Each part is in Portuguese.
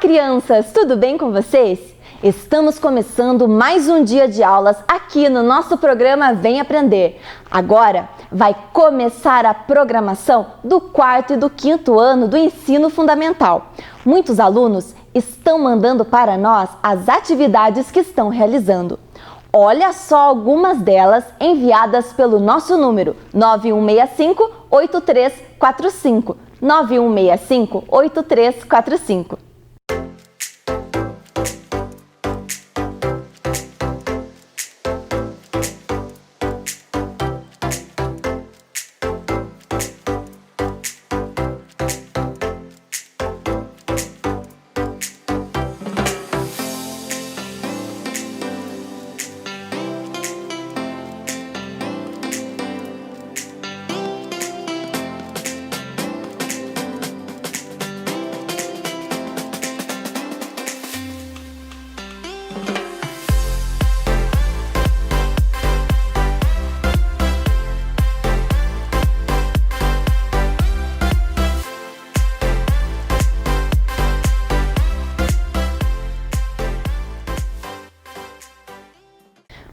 crianças, tudo bem com vocês? Estamos começando mais um dia de aulas aqui no nosso programa Vem Aprender. Agora vai começar a programação do quarto e do quinto ano do ensino fundamental. Muitos alunos estão mandando para nós as atividades que estão realizando. Olha só algumas delas enviadas pelo nosso número 9165-8345. 9165-8345.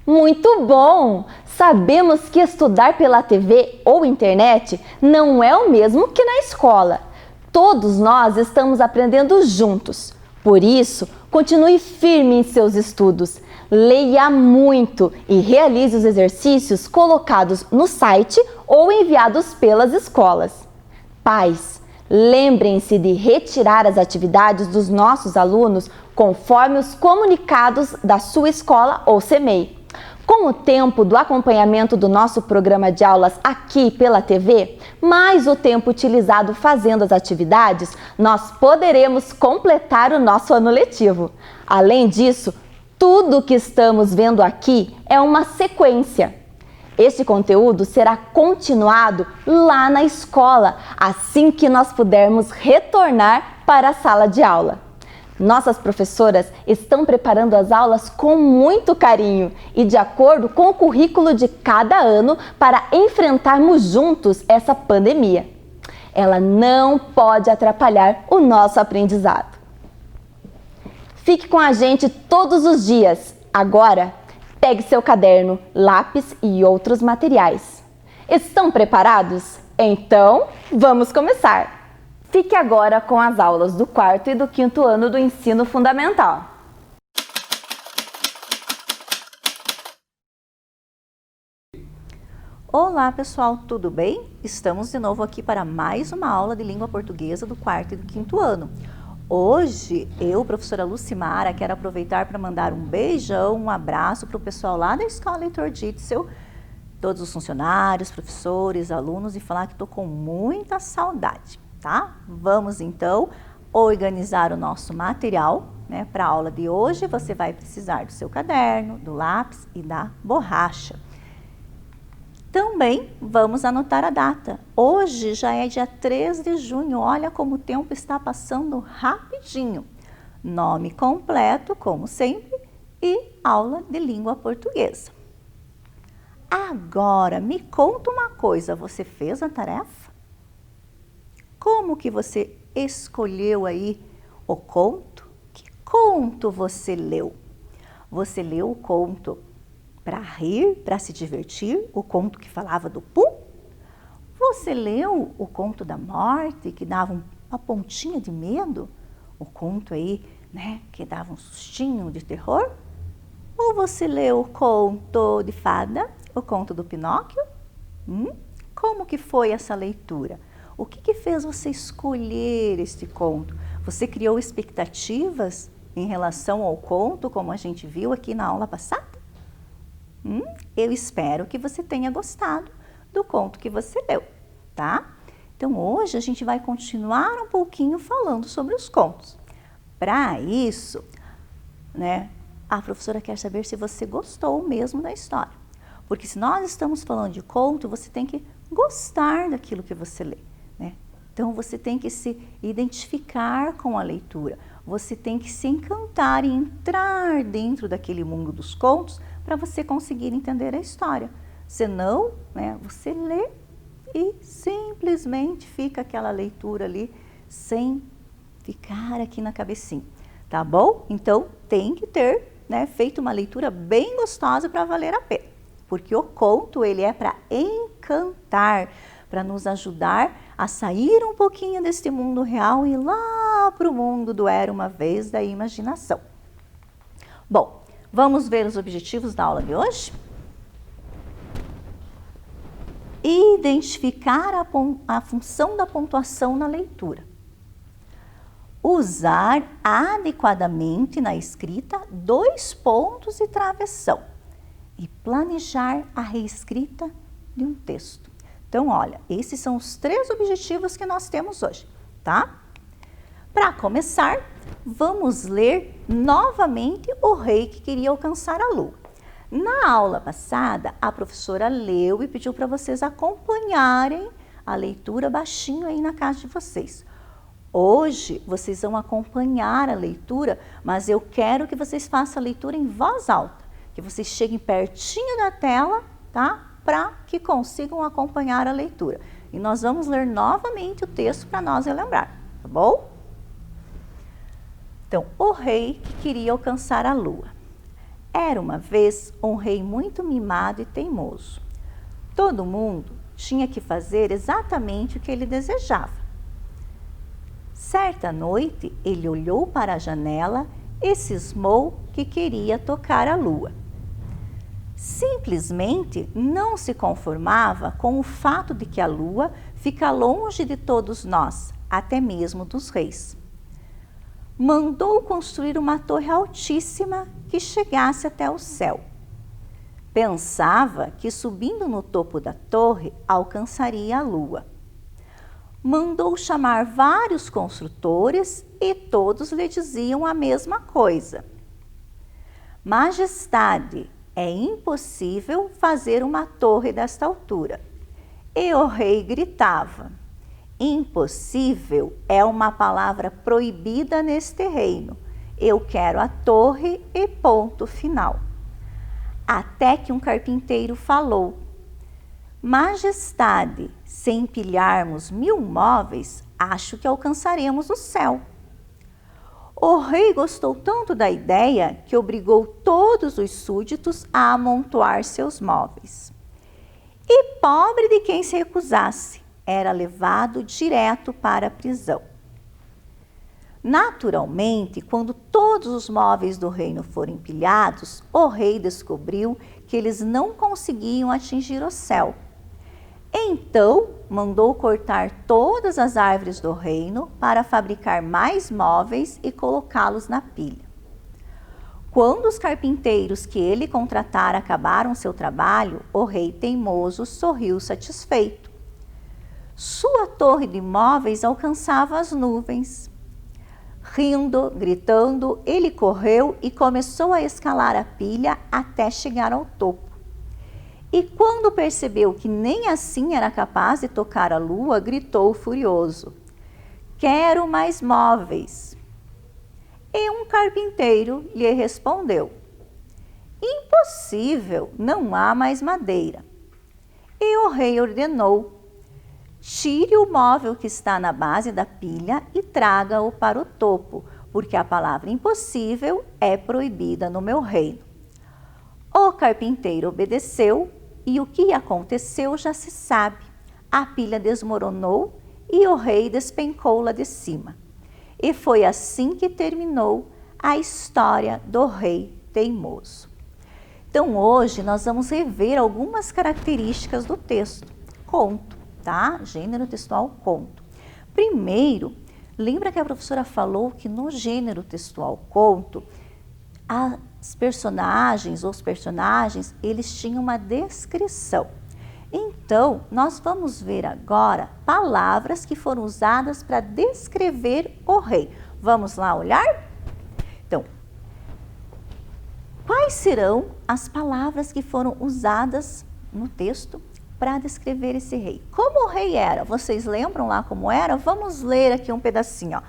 Muito bom! Sabemos que estudar pela TV ou internet não é o mesmo que na escola. Todos nós estamos aprendendo juntos. Por isso, continue firme em seus estudos. Leia muito e realize os exercícios colocados no site ou enviados pelas escolas. Pais, lembrem-se de retirar as atividades dos nossos alunos conforme os comunicados da sua escola ou CEMEI. Com o tempo do acompanhamento do nosso programa de aulas aqui pela TV, mais o tempo utilizado fazendo as atividades, nós poderemos completar o nosso ano letivo. Além disso, tudo o que estamos vendo aqui é uma sequência. Este conteúdo será continuado lá na escola, assim que nós pudermos retornar para a sala de aula. Nossas professoras estão preparando as aulas com muito carinho e de acordo com o currículo de cada ano para enfrentarmos juntos essa pandemia. Ela não pode atrapalhar o nosso aprendizado. Fique com a gente todos os dias. Agora, pegue seu caderno, lápis e outros materiais. Estão preparados? Então, vamos começar! Fique agora com as aulas do quarto e do quinto ano do ensino fundamental. Olá pessoal, tudo bem? Estamos de novo aqui para mais uma aula de língua portuguesa do quarto e do quinto ano. Hoje, eu, professora Lucimara, quero aproveitar para mandar um beijão, um abraço para o pessoal lá da Escola Heitor Ditzel, todos os funcionários, professores, alunos, e falar que estou com muita saudade. Tá? Vamos então organizar o nosso material, né? Para a aula de hoje você vai precisar do seu caderno, do lápis e da borracha. Também vamos anotar a data. Hoje já é dia 3 de junho, olha como o tempo está passando rapidinho. Nome completo, como sempre, e aula de língua portuguesa. Agora, me conta uma coisa, você fez a tarefa? Como que você escolheu aí o conto? Que conto você leu? Você leu o conto para rir, para se divertir? O conto que falava do Pum? Você leu o conto da morte, que dava uma pontinha de medo? O conto aí, né, que dava um sustinho de terror? Ou você leu o conto de fada, o conto do Pinóquio? Como que foi essa leitura? O que fez você escolher este conto? Você criou expectativas em relação ao conto, como a gente viu aqui na aula passada? Eu espero que você tenha gostado do conto que você leu, tá? Então, hoje a gente vai continuar um pouquinho falando sobre os contos. Para isso, né, a professora quer saber se você gostou mesmo da história. Porque se nós estamos falando de conto, você tem que gostar daquilo que você lê. Então, você tem que se identificar com a leitura, você tem que se encantar e entrar dentro daquele mundo dos contos para você conseguir entender a história. Senão, né, você lê e simplesmente fica aquela leitura ali sem ficar aqui na cabecinha. tá bom? Então, tem que ter, né, feito uma leitura bem gostosa para valer a pena. Porque o conto, ele é para encantar, para nos ajudar a sair um pouquinho deste mundo real e ir lá para o mundo do Era Uma Vez da imaginação. Bom, vamos ver os objetivos da aula de hoje? Identificar a função da pontuação na leitura. Usar adequadamente na escrita 2 pontos e travessão. E planejar a reescrita de um texto. Então, olha, esses são os 3 objetivos que nós temos hoje, tá? Para começar, vamos ler novamente O Rei que Queria Alcançar a Lua. Na aula passada, a professora leu e pediu para vocês acompanharem a leitura baixinho aí na casa de vocês. Hoje, vocês vão acompanhar a leitura, mas eu quero que vocês façam a leitura em voz alta, que vocês cheguem pertinho da tela, tá? Para que consigam acompanhar a leitura. E nós vamos ler novamente o texto para nós relembrar, tá bom? Então, O Rei que Queria Alcançar a Lua. Era uma vez um rei muito mimado e teimoso. Todo mundo tinha que fazer exatamente o que ele desejava. Certa noite, ele olhou para a janela e cismou que queria tocar a lua. Simplesmente não se conformava com o fato de que a lua fica longe de todos nós, até mesmo dos reis. Mandou construir uma torre altíssima que chegasse até o céu. Pensava que subindo no topo da torre alcançaria a lua. Mandou chamar vários construtores e todos lhe diziam a mesma coisa. Majestade, é impossível fazer uma torre desta altura. E o rei gritava: impossível é uma palavra proibida neste reino. Eu quero a torre e ponto final. Até que um carpinteiro falou: Majestade, se empilharmos 1000 móveis, acho que alcançaremos o céu. O rei gostou tanto da ideia que obrigou todos os súditos a amontoar seus móveis. E pobre de quem se recusasse, era levado direto para a prisão. Naturalmente, quando todos os móveis do reino foram empilhados, o rei descobriu que eles não conseguiam atingir o céu. Então, mandou cortar todas as árvores do reino para fabricar mais móveis e colocá-los na pilha. Quando os carpinteiros que ele contratara acabaram seu trabalho, o rei teimoso sorriu satisfeito. Sua torre de móveis alcançava as nuvens. Rindo, gritando, ele correu e começou a escalar a pilha até chegar ao topo. E quando percebeu que nem assim era capaz de tocar a lua, gritou furioso: quero mais móveis. E um carpinteiro lhe respondeu: impossível, não há mais madeira. E o rei ordenou: tire o móvel que está na base da pilha e traga-o para o topo, porque a palavra impossível é proibida no meu reino. O carpinteiro obedeceu e o que aconteceu já se sabe. A pilha desmoronou e o rei despencou lá de cima. E foi assim que terminou a história do rei teimoso. Então hoje nós vamos rever algumas características do texto. Conto, tá? Gênero textual conto. Primeiro, lembra que a professora falou que no gênero textual conto, os personagens, eles tinham uma descrição. Então, nós vamos ver agora palavras que foram usadas para descrever o rei. Vamos lá olhar? Então, quais serão as palavras que foram usadas no texto para descrever esse rei? Como o rei era? Vocês lembram lá como era? Vamos ler aqui um pedacinho. Ó.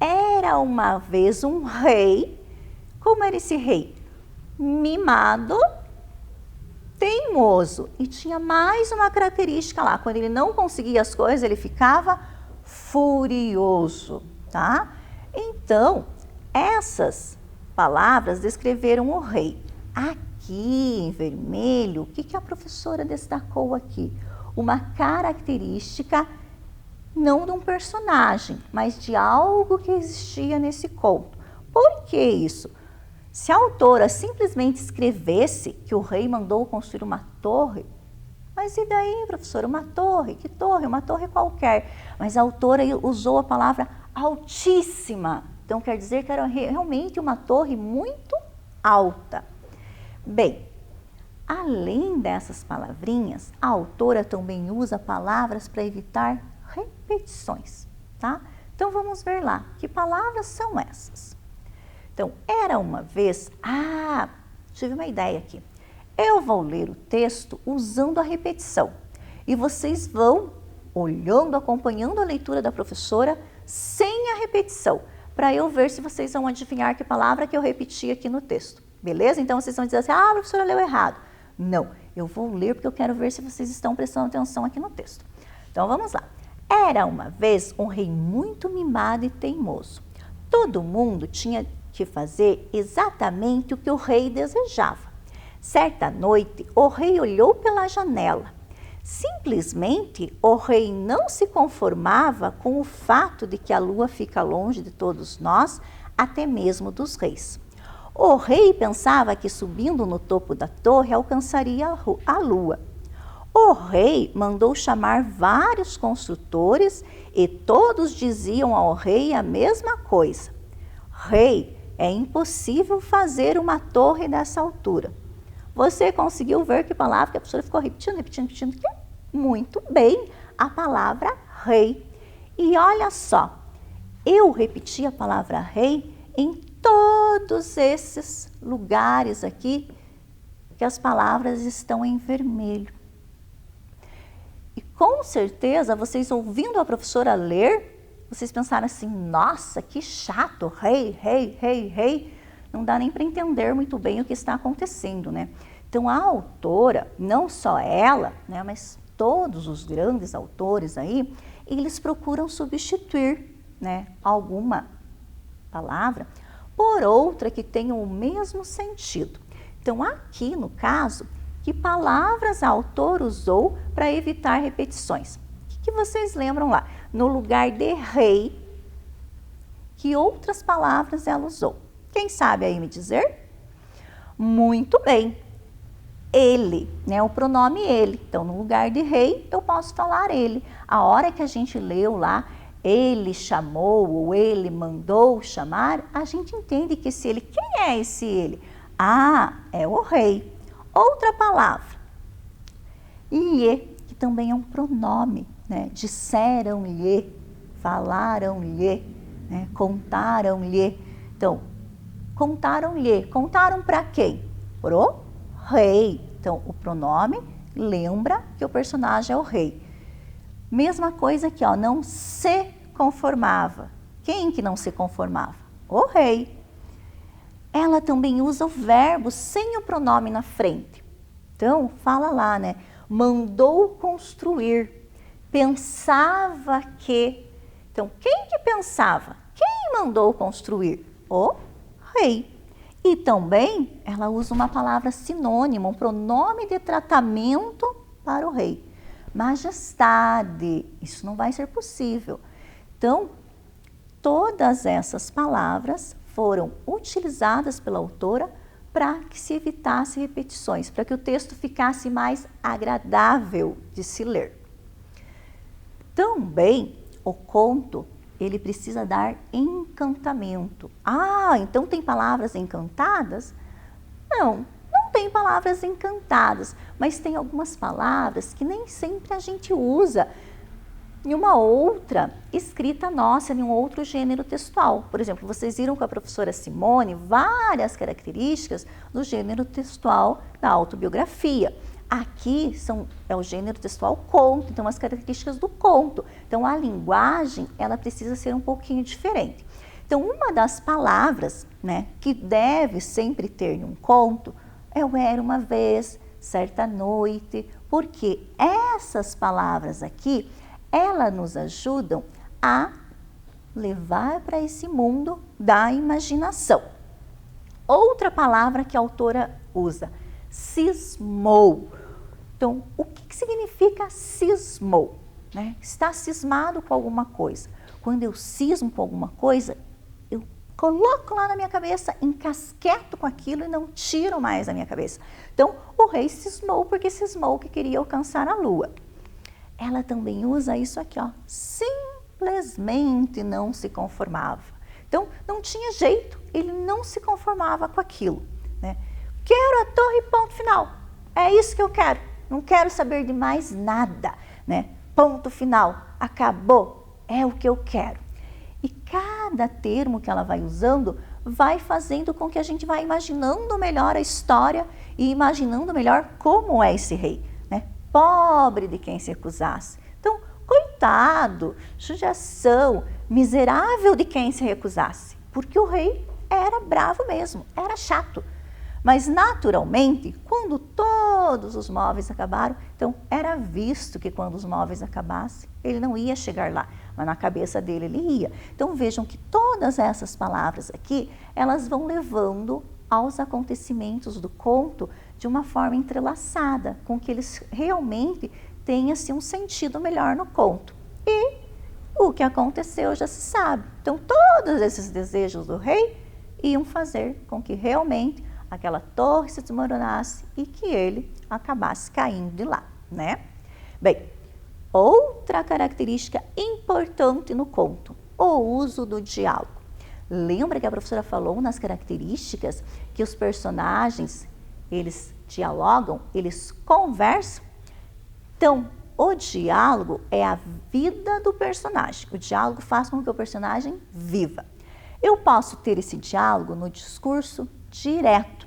Era uma vez um rei. Como era esse rei? Mimado, teimoso. E tinha mais uma característica lá. Quando ele não conseguia as coisas, ele ficava furioso, tá? Então, essas palavras descreveram o rei. Aqui em vermelho, o que a professora destacou aqui? Uma característica não de um personagem, mas de algo que existia nesse conto. Por que isso? Se a autora simplesmente escrevesse que o rei mandou construir uma torre, mas e daí, professora, uma torre? Que torre? Uma torre qualquer. Mas a autora usou a palavra altíssima. Então, quer dizer que era realmente uma torre muito alta. Bem, além dessas palavrinhas, a autora também usa palavras para evitar repetições, tá? Então, vamos ver lá. Que palavras são essas? Então, era uma vez... tive uma ideia aqui. Eu vou ler o texto usando a repetição. E vocês vão olhando, acompanhando a leitura da professora sem a repetição, para eu ver se vocês vão adivinhar que palavra que eu repeti aqui no texto. Beleza? Então, vocês vão dizer assim, a professora leu errado. Não, eu vou ler porque eu quero ver se vocês estão prestando atenção aqui no texto. Então, vamos lá. Era uma vez um rei muito mimado e teimoso. Todo mundo tinha que fazer exatamente o que o rei desejava. Certa noite, o rei olhou pela janela. Simplesmente, o rei não se conformava com o fato de que a lua fica longe de todos nós, até mesmo dos reis. O rei pensava que subindo no topo da torre alcançaria a lua. O rei mandou chamar vários construtores e todos diziam ao rei a mesma coisa. Rei, é impossível fazer uma torre dessa altura. Você conseguiu ver que palavra que a professora ficou repetindo? Que é muito bem a palavra rei. E olha só, eu repeti a palavra rei em todos esses lugares aqui que as palavras estão em vermelho. E com certeza, vocês ouvindo a professora ler, vocês pensaram assim, nossa, que chato, rei. Não dá nem para entender muito bem o que está acontecendo, né? Então, a autora, não só ela, né, mas todos os grandes autores aí, eles procuram substituir, né, alguma palavra por outra que tenha o mesmo sentido. Então, aqui no caso, que palavras a autora usou para evitar repetições? O que vocês lembram lá? No lugar de rei, que outras palavras ela usou? Quem sabe aí me dizer? Muito bem. Ele, né? O pronome ele. Então, no lugar de rei, eu posso falar ele. A hora que a gente leu lá, ele chamou ou ele mandou chamar, a gente entende que esse ele, quem é esse ele? É o rei. Outra palavra, ie, que também é um pronome, né? Disseram-lhe, falaram-lhe, né? Contaram-lhe. Então, contaram-lhe. Contaram para quem? Pro rei. Então, o pronome lembra que o personagem é o rei. Mesma coisa aqui, ó, não se conformava. Quem que não se conformava? O rei. Ela também usa o verbo sem o pronome na frente. Então, fala lá, né? Mandou construir. Pensava que. Então, quem que pensava? Quem mandou construir? O rei. E também ela usa uma palavra sinônima, um pronome de tratamento para o rei. Majestade, isso não vai ser possível. Então, todas essas palavras foram utilizadas pela autora para que se evitasse repetições, para que o texto ficasse mais agradável de se ler. Também, o conto, ele precisa dar encantamento. Então tem palavras encantadas? Não tem palavras encantadas, mas tem algumas palavras que nem sempre a gente usa em uma outra escrita nossa, em um outro gênero textual. Por exemplo, vocês viram com a professora Simone várias características do gênero textual da autobiografia. Aqui é o gênero textual conto, então as características do conto. Então a linguagem, ela precisa ser um pouquinho diferente. Então uma das palavras, né, que deve sempre ter em um conto é o era uma vez, certa noite, porque essas palavras aqui, elas nos ajudam a levar para esse mundo da imaginação. Outra palavra que a autora usa, cismou. Então, o que significa cismou? Né? Está cismado com alguma coisa. Quando eu cismo com alguma coisa, eu coloco lá na minha cabeça, encasqueto com aquilo e não tiro mais da minha cabeça. Então, o rei cismou porque cismou que queria alcançar a lua. Ela também usa isso aqui, ó, simplesmente não se conformava. Então, não tinha jeito, ele não se conformava com aquilo. Né? Quero a torre, ponto final. É isso que eu quero. Não quero saber de mais nada. Né? Ponto final. Acabou. É o que eu quero. E cada termo que ela vai usando vai fazendo com que a gente vá imaginando melhor a história e imaginando melhor como é esse rei. Né? Pobre de quem se recusasse. Então, coitado, judiação, miserável de quem se recusasse. Porque o rei era bravo mesmo, era chato. Mas, naturalmente, quando todos os móveis acabaram, então era visto que quando os móveis acabassem, ele não ia chegar lá, mas na cabeça dele ele ia. Então, vejam que todas essas palavras aqui, elas vão levando aos acontecimentos do conto de uma forma entrelaçada, com que eles realmente tenham assim, um sentido melhor no conto. E o que aconteceu já se sabe. Então, todos esses desejos do rei iam fazer com que realmente aquela torre se desmoronasse e que ele acabasse caindo de lá, né? Bem, outra característica importante no conto, o uso do diálogo. Lembra que a professora falou nas características que os personagens, eles dialogam, eles conversam? Então, o diálogo é a vida do personagem. O diálogo faz com que o personagem viva. Eu posso ter esse diálogo no discurso direto.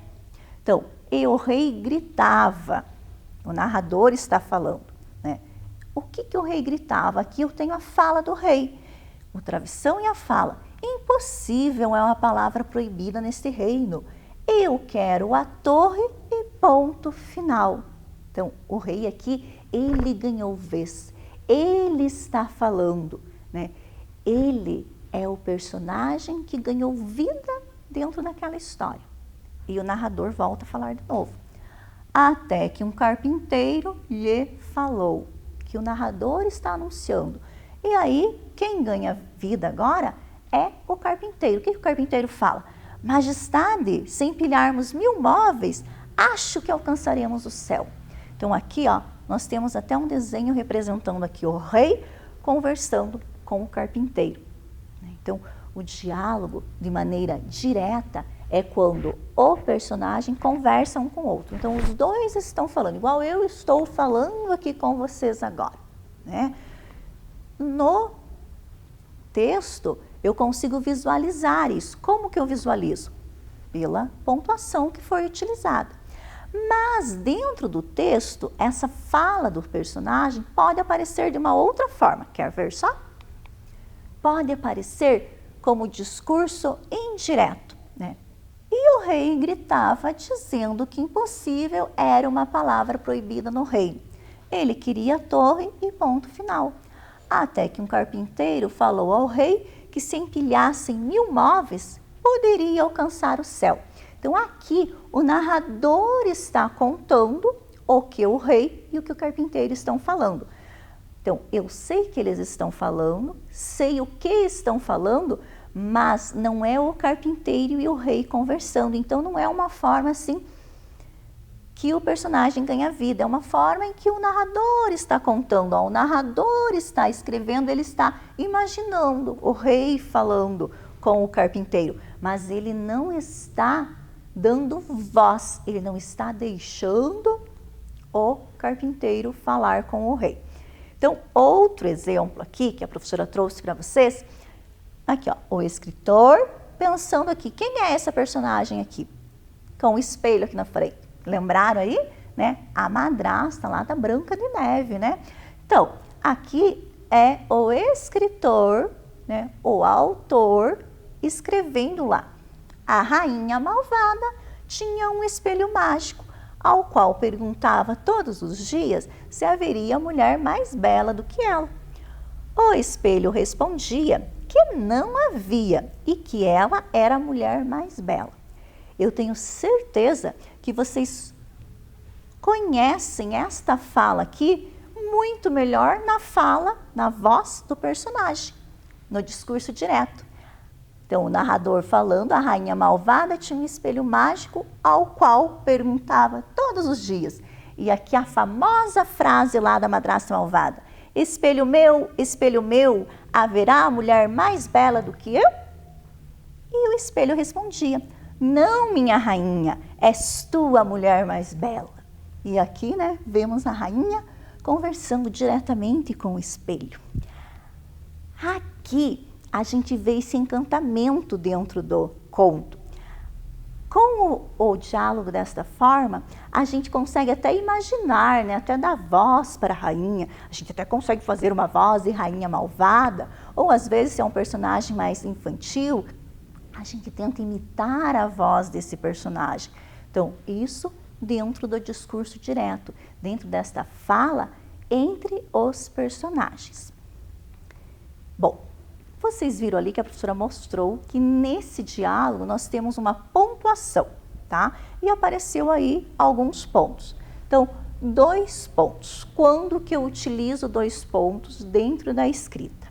Então, o rei gritava, o narrador está falando, né? O que o rei gritava? Aqui eu tenho a fala do rei, o travessão e a fala. Impossível é uma palavra proibida neste reino. Eu quero a torre e ponto final. Então, o rei aqui, ele ganhou vez, ele está falando, né? Ele é o personagem que ganhou vida dentro daquela história. E o narrador volta a falar de novo. Até que um carpinteiro lhe falou, que o narrador está anunciando. E aí, quem ganha vida agora é o carpinteiro. O que o carpinteiro fala? Majestade, se empilharmos 1000 móveis, acho que alcançaremos o céu. Então aqui, ó, nós temos até um desenho representando aqui o rei conversando com o carpinteiro. Então, o diálogo de maneira direta é quando o personagem conversa um com o outro. Então, os dois estão falando, igual eu estou falando aqui com vocês agora. Né? No texto, eu consigo visualizar isso. Como que eu visualizo? Pela pontuação que foi utilizada. Mas, dentro do texto, essa fala do personagem pode aparecer de uma outra forma. Quer ver só? Pode aparecer como discurso indireto, né? E o rei gritava dizendo que impossível era uma palavra proibida no reino. Ele queria a torre e ponto final. Até que um carpinteiro falou ao rei que se empilhassem 1000 móveis, poderia alcançar o céu. Então aqui o narrador está contando o que o rei e o que o carpinteiro estão falando. Então, eu sei que eles estão falando, sei o que estão falando, mas não é o carpinteiro e o rei conversando. Então, não é uma forma assim que o personagem ganha vida. É uma forma em que o narrador está contando. Ó, o narrador está escrevendo, ele está imaginando o rei falando com o carpinteiro. Mas ele não está dando voz, ele não está deixando o carpinteiro falar com o rei. Então, outro exemplo aqui que a professora trouxe para vocês, aqui ó, o escritor pensando aqui, quem é essa personagem aqui? Com o espelho aqui na frente. Lembraram aí? Né? A madrasta lá da Branca de Neve, né? Então, aqui é o escritor, né? O autor escrevendo lá. A rainha malvada tinha um espelho mágico, ao qual perguntava todos os dias se haveria mulher mais bela do que ela. O espelho respondia que não havia e que ela era a mulher mais bela. Eu tenho certeza que vocês conhecem esta fala aqui muito melhor na voz do personagem, no discurso direto. Então, o narrador falando, a rainha malvada tinha um espelho mágico ao qual perguntava todos os dias. E aqui a famosa frase lá da madrasta malvada: espelho meu, haverá mulher mais bela do que eu? E o espelho respondia: não, minha rainha, és tu a mulher mais bela. E aqui, né, vemos a rainha conversando diretamente com o espelho. Aqui a gente vê esse encantamento dentro do conto. Com o diálogo desta forma, a gente consegue até imaginar, né, até dar voz para a rainha. A gente até consegue fazer uma voz de rainha malvada, ou às vezes, se é um personagem mais infantil, a gente tenta imitar a voz desse personagem. Então, isso dentro do discurso direto, dentro desta fala entre os personagens. Bom, vocês viram ali que a professora mostrou que nesse diálogo nós temos uma pontuação, tá? E apareceu aí alguns pontos. Então, 2 pontos. Quando que eu utilizo 2 pontos dentro da escrita?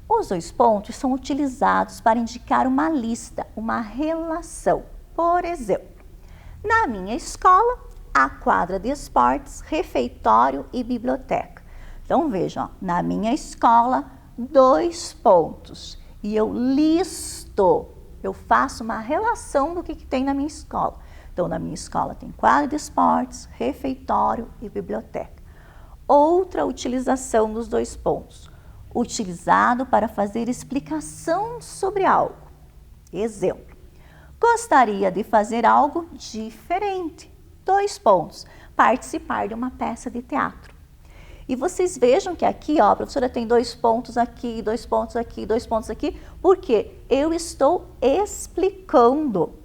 Os 2 pontos são utilizados para indicar uma lista, uma relação. Por exemplo, na minha escola, há quadra de esportes, refeitório e biblioteca. Então, vejam, ó, na minha escola, 2 pontos. E eu listo, eu faço uma relação do que tem na minha escola. Então, na minha escola tem quadra de esportes, refeitório e biblioteca. Outra utilização dos 2 pontos, utilizado para fazer explicação sobre algo. Exemplo, gostaria de fazer algo diferente. 2 pontos, participar de uma peça de teatro. E vocês vejam que aqui, ó, a professora tem 2 pontos aqui, 2 pontos aqui, 2 pontos aqui, porque eu estou explicando,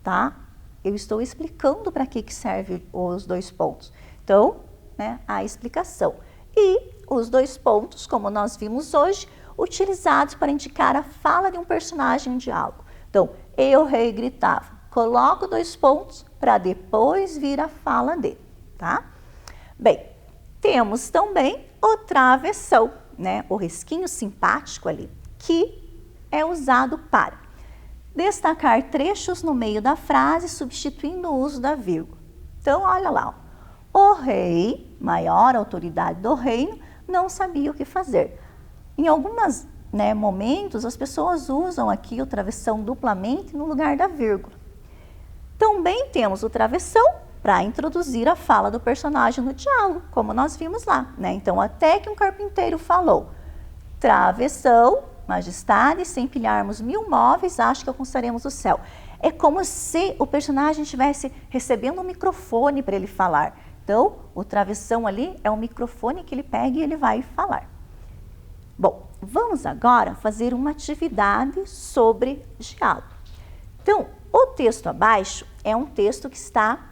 tá? Eu estou explicando para que serve os 2 pontos. Então, né, a explicação. E os 2 pontos, como nós vimos hoje, utilizados para indicar a fala de um personagem em diálogo. Então, eu, rei, gritava. Coloco 2 pontos para depois vir a fala dele, tá? Bem, temos também o travessão, né? O risquinho simpático ali, que é usado para destacar trechos no meio da frase, substituindo o uso da vírgula. Então, olha lá, ó. O rei, maior autoridade do reino, não sabia o que fazer. Em alguns momentos, as pessoas usam aqui o travessão duplamente no lugar da vírgula. Também temos o travessão para introduzir a fala do personagem no diálogo, como nós vimos lá, né? Então, até que um carpinteiro falou: travessão, majestade, se empilharmos 1000 móveis, acho que alcançaremos o céu. É como se o personagem estivesse recebendo um microfone para ele falar. Então, o travessão ali é um microfone que ele pega e ele vai falar. Bom, vamos agora fazer uma atividade sobre diálogo. Então, o texto abaixo é um texto que está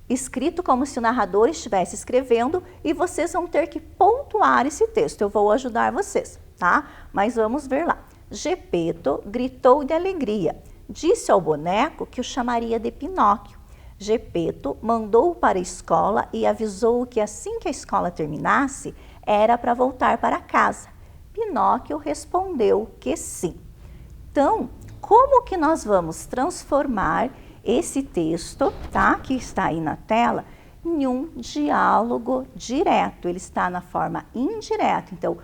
escrito como se o narrador estivesse escrevendo e vocês vão ter que pontuar esse texto. Eu vou ajudar vocês, tá? Mas vamos ver lá. Gepeto gritou de alegria. Disse ao boneco que o chamaria de Pinóquio. Gepeto mandou-o para a escola e avisou-o que assim que a escola terminasse, era para voltar para casa. Pinóquio respondeu que sim. Então, como que nós vamos transformar esse texto, tá, que está aí na tela, em um diálogo direto? Ele está na forma indireta. Então,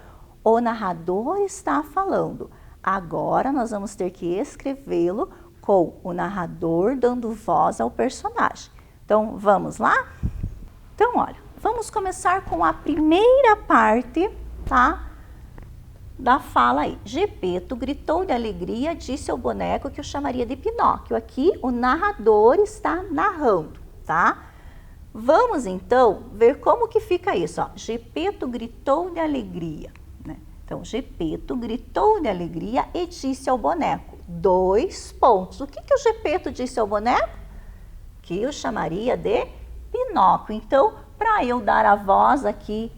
o narrador está falando. Agora, nós vamos ter que escrevê-lo com o narrador dando voz ao personagem. Então, vamos lá? Então, olha, vamos começar com a primeira parte, tá, da fala aí. Gepeto gritou de alegria, disse ao boneco que o chamaria de Pinóquio. Aqui o narrador está narrando, tá? Vamos então ver como que fica isso, ó. Gepeto gritou de alegria, né? Então, Gepeto gritou de alegria e disse ao boneco. 2 pontos. O que que o Gepeto disse ao boneco? Que o chamaria de Pinóquio. Então, para eu dar a voz aqui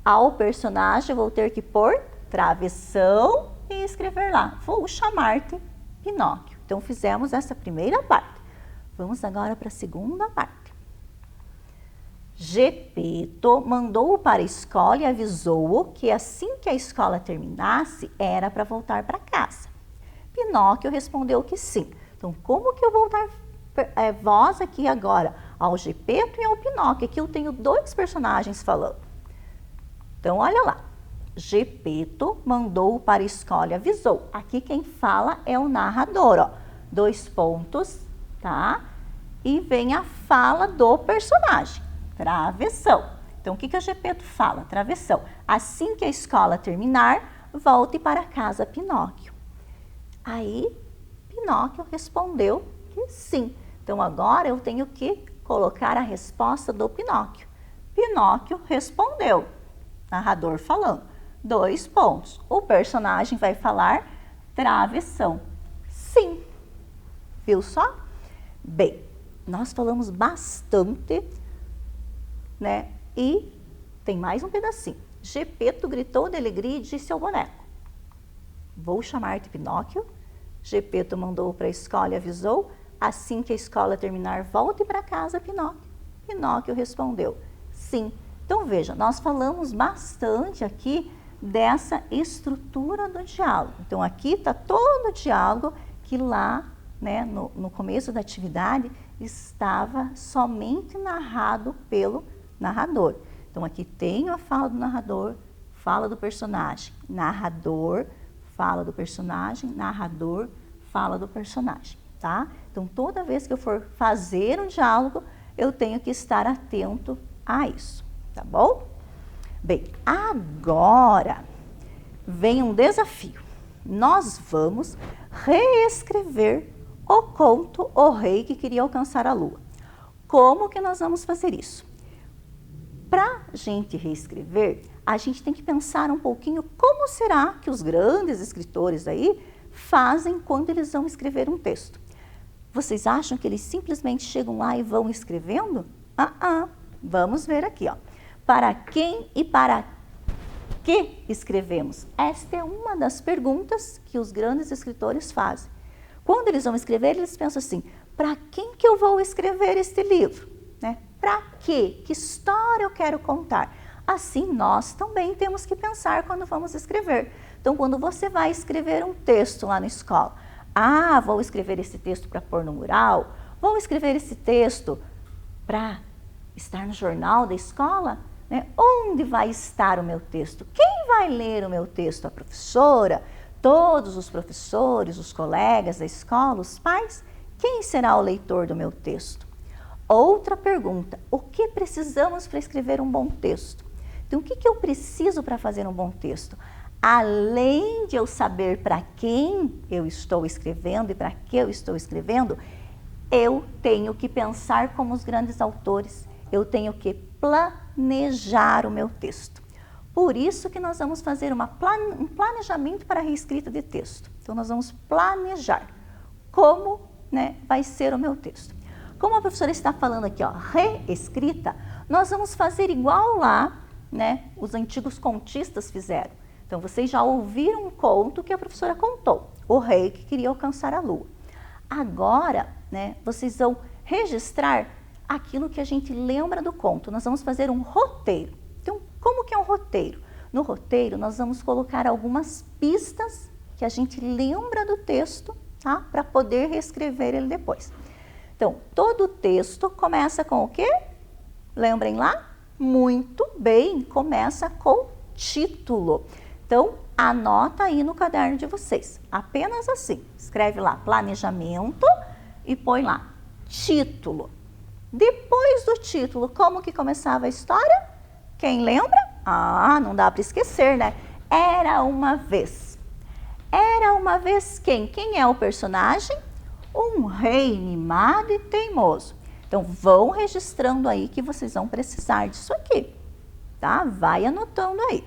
Ao personagem vou ter que pôr travessão e escrever lá. Vou chamar-te Pinóquio. Então, fizemos essa primeira parte. Vamos agora para a segunda parte. Gepeto mandou-o para a escola e avisou-o que assim que a escola terminasse, era para voltar para casa. Pinóquio respondeu que sim. Então, como que eu vou dar voz aqui agora ao Gepeto e ao Pinóquio? Aqui eu tenho dois personagens falando. Então, olha lá. Gepeto mandou para a escola e avisou. Aqui quem fala é o narrador, ó. 2 pontos, tá? E vem a fala do personagem. Travessão. Então, o que a Gepeto fala? Travessão. Assim que a escola terminar, volte para casa, Pinóquio. Aí, Pinóquio respondeu que sim. Então, agora eu tenho que colocar a resposta do Pinóquio. Pinóquio respondeu. Narrador falando. 2 pontos. O personagem vai falar travessão. Sim. Viu só? Bem, nós falamos bastante, né? E tem mais um pedacinho. Gepeto gritou de alegria e disse ao boneco: vou chamar-te Pinóquio. Gepeto mandou para a escola e avisou: assim que a escola terminar, volte para casa, Pinóquio. Pinóquio respondeu: sim. Então, veja, nós falamos bastante aqui dessa estrutura do diálogo. Então, aqui está todo o diálogo que lá, né, no começo da atividade, estava somente narrado pelo narrador. Então, aqui tem a fala do narrador, fala do personagem, narrador, fala do personagem, narrador, fala do personagem, tá? Então, toda vez que eu for fazer um diálogo, eu tenho que estar atento a isso, tá bom? Bem, agora vem um desafio. Nós vamos reescrever o conto O Rei que Queria Alcançar a Lua. Como que nós vamos fazer isso? Para a gente reescrever, a gente tem que pensar um pouquinho como será que os grandes escritores aí fazem quando eles vão escrever um texto. Vocês acham que eles simplesmente chegam lá e vão escrevendo? Vamos ver aqui, ó. Para quem e para que escrevemos? Esta é uma das perguntas que os grandes escritores fazem. Quando eles vão escrever, eles pensam assim: para quem que eu vou escrever este livro? Né? Para quê? Que história eu quero contar? Assim, nós também temos que pensar quando vamos escrever. Então, quando você vai escrever um texto lá na escola, vou escrever esse texto para pôr no mural, vou escrever esse texto para estar no jornal da escola, né? Onde vai estar o meu texto? Quem vai ler o meu texto? A professora? Todos os professores, os colegas da escola, os pais? Quem será o leitor do meu texto? Outra pergunta: o que precisamos para escrever um bom texto? Então, o que eu preciso para fazer um bom texto? Além de eu saber para quem eu estou escrevendo e para que eu estou escrevendo, eu tenho que pensar como os grandes autores, eu tenho que planejar o meu texto. Por isso que nós vamos fazer um planejamento para a reescrita de texto. Então, nós vamos planejar como, né, vai ser o meu texto. Como a professora está falando aqui, ó, reescrita, nós vamos fazer igual lá, né, os antigos contistas fizeram. Então, vocês já ouviram um conto que a professora contou, O Rei que Queria Alcançar a Lua. Agora, né, vocês vão registrar aquilo que a gente lembra do conto. Nós vamos fazer um roteiro. Então, como que é um roteiro? No roteiro, nós vamos colocar algumas pistas que a gente lembra do texto, tá? Para poder reescrever ele depois. Então, todo o texto começa com o quê? Lembrem lá? Muito bem, começa com título. Então, anota aí no caderno de vocês. Apenas assim. Escreve lá planejamento e põe lá título. Depois do título, como que começava a história? Quem lembra? Não dá para esquecer, né? Era uma vez. Era uma vez quem? Quem é o personagem? Um rei mimado e teimoso. Então, vão registrando aí que vocês vão precisar disso aqui, tá? Vai anotando aí.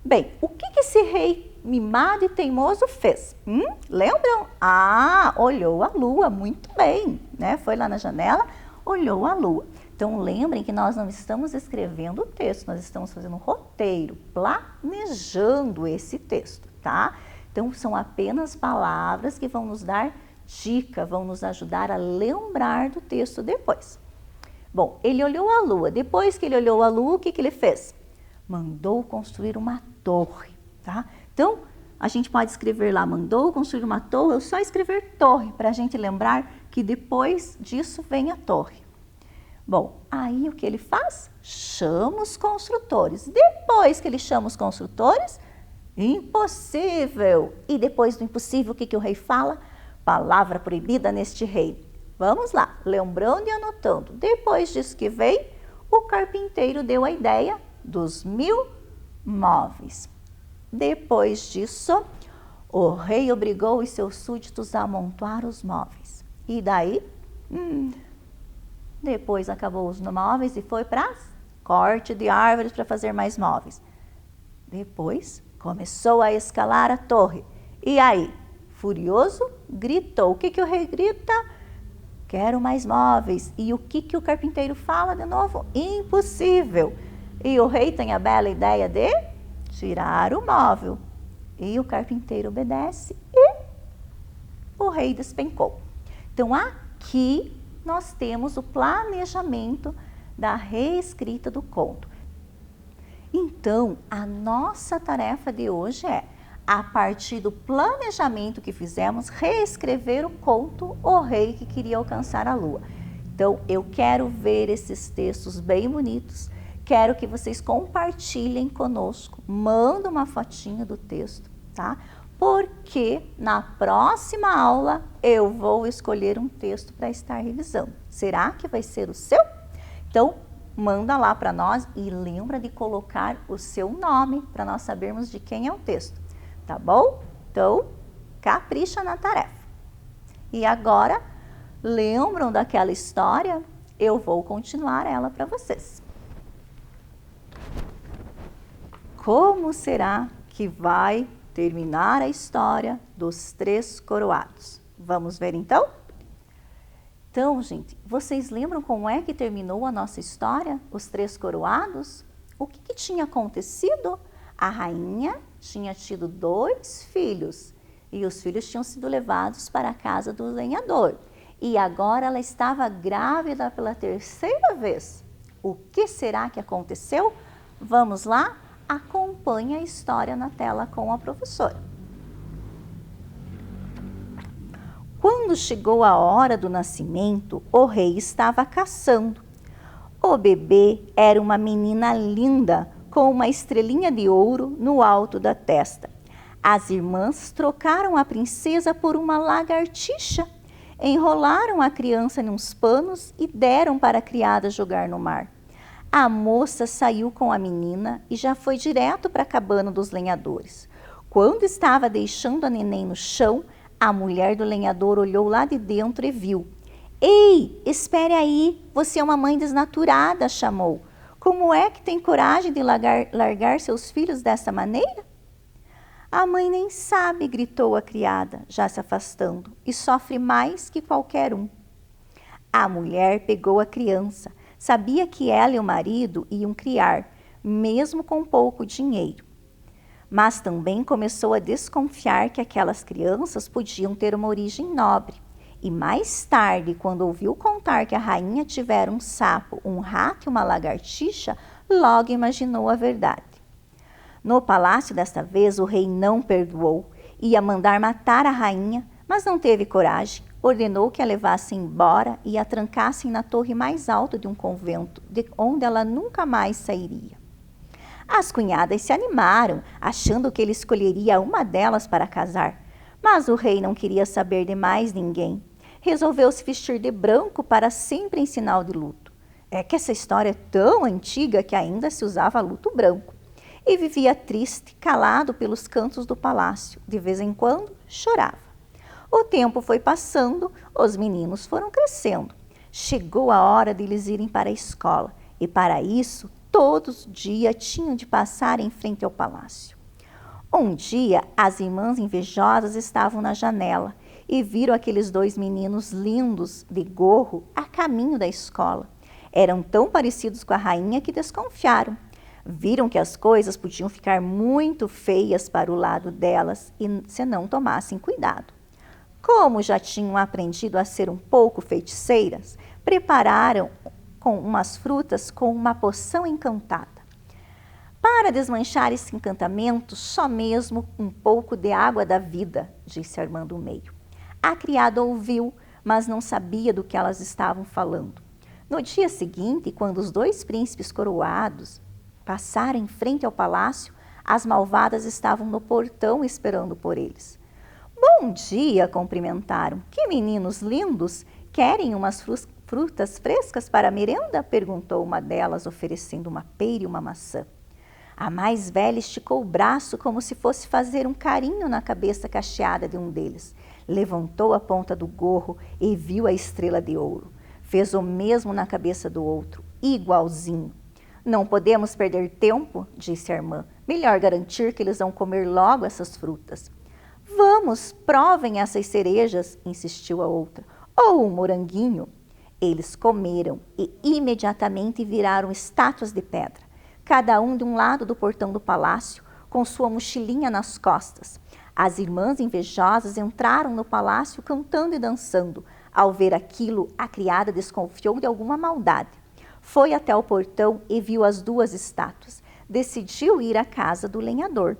Bem, o que esse rei mimado e teimoso fez? Lembram? Olhou a lua, muito bem, né? Foi lá na janela, olhou a lua. Então, lembrem que nós não estamos escrevendo o texto, nós estamos fazendo um roteiro, planejando esse texto, tá? Então, são apenas palavras que vão nos dar dica, vão nos ajudar a lembrar do texto depois. Bom, ele olhou a lua. Depois que ele olhou a lua, o que ele fez? Mandou construir uma torre, tá? Então, a gente pode escrever lá, mandou construir uma torre, ou só escrever torre, para a gente lembrar que depois disso vem a torre. Bom, aí o que ele faz? Chama os construtores. Depois que ele chama os construtores, impossível! E depois do impossível, o que o rei fala? Palavra proibida neste reino. Vamos lá, lembrando e anotando. Depois disso que veio, o carpinteiro deu a ideia dos 1000 móveis. Depois disso, o rei obrigou os seus súditos a amontoar os móveis. E daí, depois acabou os móveis e foi para corte de árvores para fazer mais móveis. Depois, começou a escalar a torre. E aí, furioso, gritou. O que o rei grita? Quero mais móveis. E o que o carpinteiro fala de novo? Impossível. E o rei tem a bela ideia de tirar o móvel. E o carpinteiro obedece e o rei despencou. Então, aqui nós temos o planejamento da reescrita do conto. Então, a nossa tarefa de hoje é, a partir do planejamento que fizemos, reescrever o conto O Rei que Queria Alcançar a Lua. Então, eu quero ver esses textos bem bonitos, quero que vocês compartilhem conosco, manda uma fotinha do texto, tá? Porque na próxima aula eu vou escolher um texto para estar revisando. Será que vai ser o seu? Então, manda lá para nós e lembra de colocar o seu nome para nós sabermos de quem é o texto, tá bom? Então, capricha na tarefa. E agora, lembram daquela história? Eu vou continuar ela para vocês. Como será que vai terminar a história dos 3 coroados? Vamos ver então? Então, gente, vocês lembram como é que terminou a nossa história, os 3 coroados? O que tinha acontecido? A rainha tinha tido 2 filhos e os filhos tinham sido levados para a casa do lenhador. E agora ela estava grávida pela 3ª vez. O que será que aconteceu? Vamos lá? Acompanhe a história na tela com a professora. Quando chegou a hora do nascimento, o rei estava caçando. O bebê era uma menina linda, com uma estrelinha de ouro no alto da testa. As irmãs trocaram a princesa por uma lagartixa, enrolaram a criança em uns panos e deram para a criada jogar no mar. A moça saiu com a menina e já foi direto para a cabana dos lenhadores. Quando estava deixando a neném no chão, a mulher do lenhador olhou lá de dentro e viu. Ei, espere aí, você é uma mãe desnaturada, chamou. Como é que tem coragem de largar seus filhos dessa maneira? A mãe nem sabe, gritou a criada, já se afastando, e sofre mais que qualquer um. A mulher pegou a criança. Sabia que ela e o marido iam criar, mesmo com pouco dinheiro. Mas também começou a desconfiar que aquelas crianças podiam ter uma origem nobre. E mais tarde, quando ouviu contar que a rainha tivera um sapo, um rato e uma lagartixa, logo imaginou a verdade. No palácio desta vez, o rei não perdoou. Ia mandar matar a rainha, mas não teve coragem. Ordenou que a levassem embora e a trancassem na torre mais alta de um convento, de onde ela nunca mais sairia. As cunhadas se animaram, achando que ele escolheria uma delas para casar. Mas o rei não queria saber de mais ninguém. Resolveu se vestir de branco para sempre em sinal de luto. É que essa história é tão antiga que ainda se usava luto branco. E vivia triste, calado pelos cantos do palácio. De vez em quando, chorava. O tempo foi passando, os meninos foram crescendo. Chegou a hora de eles irem para a escola e, para isso, todos os dias tinham de passar em frente ao palácio. Um dia, as irmãs invejosas estavam na janela e viram aqueles dois meninos lindos de gorro a caminho da escola. Eram tão parecidos com a rainha que desconfiaram. Viram que as coisas podiam ficar muito feias para o lado delas se não tomassem cuidado. Como já tinham aprendido a ser um pouco feiticeiras, prepararam com umas frutas com uma poção encantada. Para desmanchar esse encantamento, só mesmo um pouco de água da vida, disse a irmã do meio. A criada ouviu, mas não sabia do que elas estavam falando. No dia seguinte, quando os dois príncipes coroados passaram em frente ao palácio, as malvadas estavam no portão esperando por eles. Bom dia, cumprimentaram. Que meninos lindos! Querem umas frutas frescas para a merenda? Perguntou uma delas, oferecendo uma pera e uma maçã. A mais velha esticou o braço como se fosse fazer um carinho na cabeça cacheada de um deles. Levantou a ponta do gorro e viu a estrela de ouro. Fez o mesmo na cabeça do outro, igualzinho. Não podemos perder tempo, disse a irmã. Melhor garantir que eles vão comer logo essas frutas. Vamos, provem essas cerejas, insistiu a outra. Ou um moranguinho. Eles comeram e imediatamente viraram estátuas de pedra. Cada um de um lado do portão do palácio, com sua mochilinha nas costas. As irmãs invejosas entraram no palácio cantando e dançando. Ao ver aquilo, a criada desconfiou de alguma maldade. Foi até o portão e viu as duas estátuas. Decidiu ir à casa do lenhador.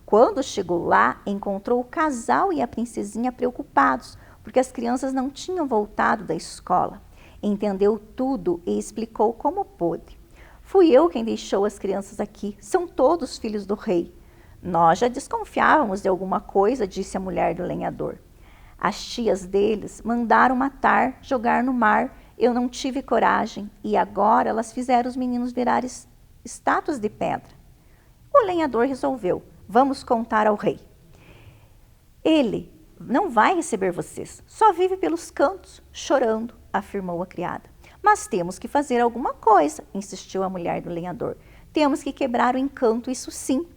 Quando chegou lá, encontrou o casal e a princesinha preocupados, porque as crianças não tinham voltado da escola. Entendeu tudo e explicou como pôde. Fui eu quem deixou as crianças aqui. São todos filhos do rei. Nós já desconfiávamos de alguma coisa, disse a mulher do lenhador. As tias deles mandaram matar, jogar no mar. Eu não tive coragem e agora elas fizeram os meninos virar estátuas de pedra. O lenhador resolveu. Vamos contar ao rei. Ele não vai receber vocês. Só vive pelos cantos, chorando, afirmou a criada. Mas temos que fazer alguma coisa, insistiu a mulher do lenhador. Temos que quebrar o encanto, isso sim.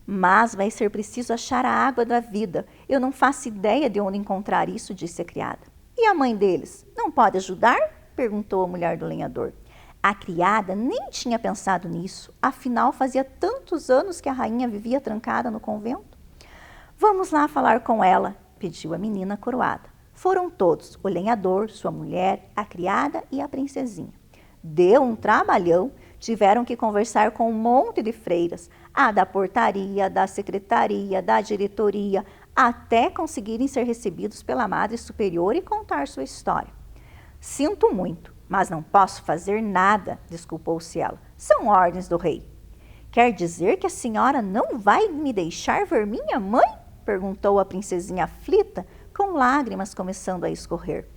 Mas vai ser preciso achar a água da vida. Eu não faço ideia de onde encontrar isso, disse a criada. E a mãe deles? Não pode ajudar? Perguntou a mulher do lenhador. A criada nem tinha pensado nisso. Afinal, fazia tantos anos que a rainha vivia trancada no convento. Vamos lá falar com ela, pediu a menina coroada. Foram todos, o lenhador, sua mulher, a criada e a princesinha. Deu um trabalhão, tiveram que conversar com um monte de freiras, a da portaria, da secretaria, da diretoria, até conseguirem ser recebidos pela Madre Superior e contar sua história. Sinto muito, mas não posso fazer nada, desculpou-se ela. São ordens do rei. Quer dizer que a senhora não vai me deixar ver minha mãe? Perguntou a princesinha aflita, com lágrimas começando a escorrer.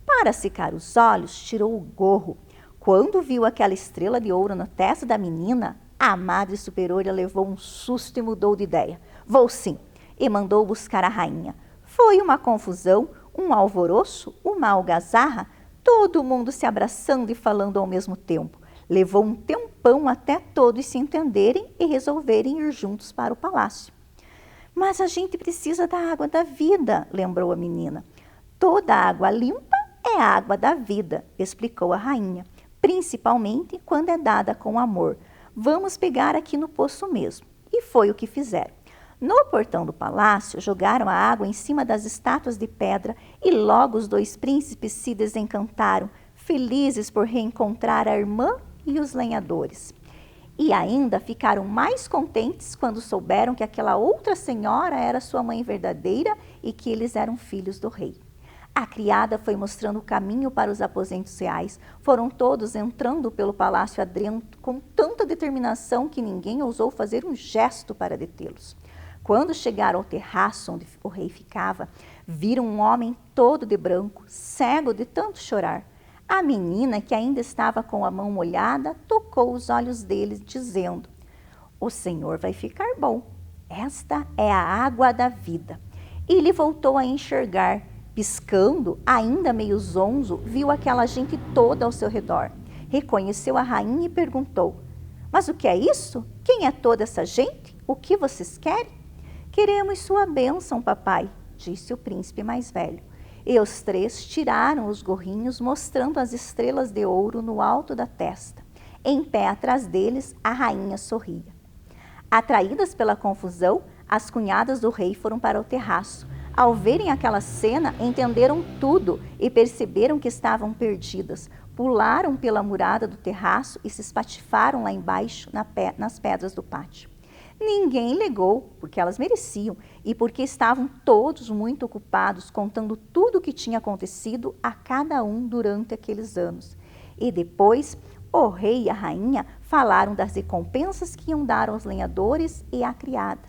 Para secar os olhos, tirou o gorro. Quando viu aquela estrela de ouro na testa da menina, a Madre Superiora levou um susto e mudou de ideia. Vou sim, e mandou buscar a rainha. Foi uma confusão, um alvoroço, uma algazarra, todo mundo se abraçando e falando ao mesmo tempo. Levou um tempão até todos se entenderem e resolverem ir juntos para o palácio. Mas a gente precisa da água da vida, lembrou a menina. Toda água limpa é água da vida, explicou a rainha, principalmente quando é dada com amor. Vamos pegar aqui no poço mesmo. E foi o que fizeram. No portão do palácio, jogaram a água em cima das estátuas de pedra e logo os dois príncipes se desencantaram, felizes por reencontrar a irmã e os lenhadores. E ainda ficaram mais contentes quando souberam que aquela outra senhora era sua mãe verdadeira e que eles eram filhos do rei. A criada foi mostrando o caminho para os aposentos reais. Foram todos entrando pelo palácio adentro com tanta determinação que ninguém ousou fazer um gesto para detê-los. Quando chegaram ao terraço onde o rei ficava, viram um homem todo de branco, cego de tanto chorar. A menina, que ainda estava com a mão molhada, tocou os olhos dele, dizendo: o Senhor vai ficar bom. Esta é a água da vida. E ele voltou a enxergar. Piscando, ainda meio zonzo, viu aquela gente toda ao seu redor. Reconheceu a rainha e perguntou: mas o que é isso? Quem é toda essa gente? O que vocês querem? Queremos sua bênção, papai, disse o príncipe mais velho. E os três tiraram os gorrinhos, mostrando as estrelas de ouro no alto da testa. Em pé atrás deles, a rainha sorria. Atraídas pela confusão, as cunhadas do rei foram para o terraço. Ao verem aquela cena, entenderam tudo e perceberam que estavam perdidas. Pularam pela murada do terraço e se espatifaram lá embaixo nas pedras do pátio. Ninguém ligou, porque elas mereciam, e porque estavam todos muito ocupados contando tudo o que tinha acontecido a cada um durante aqueles anos. E depois, o rei e a rainha falaram das recompensas que iam dar aos lenhadores e à criada.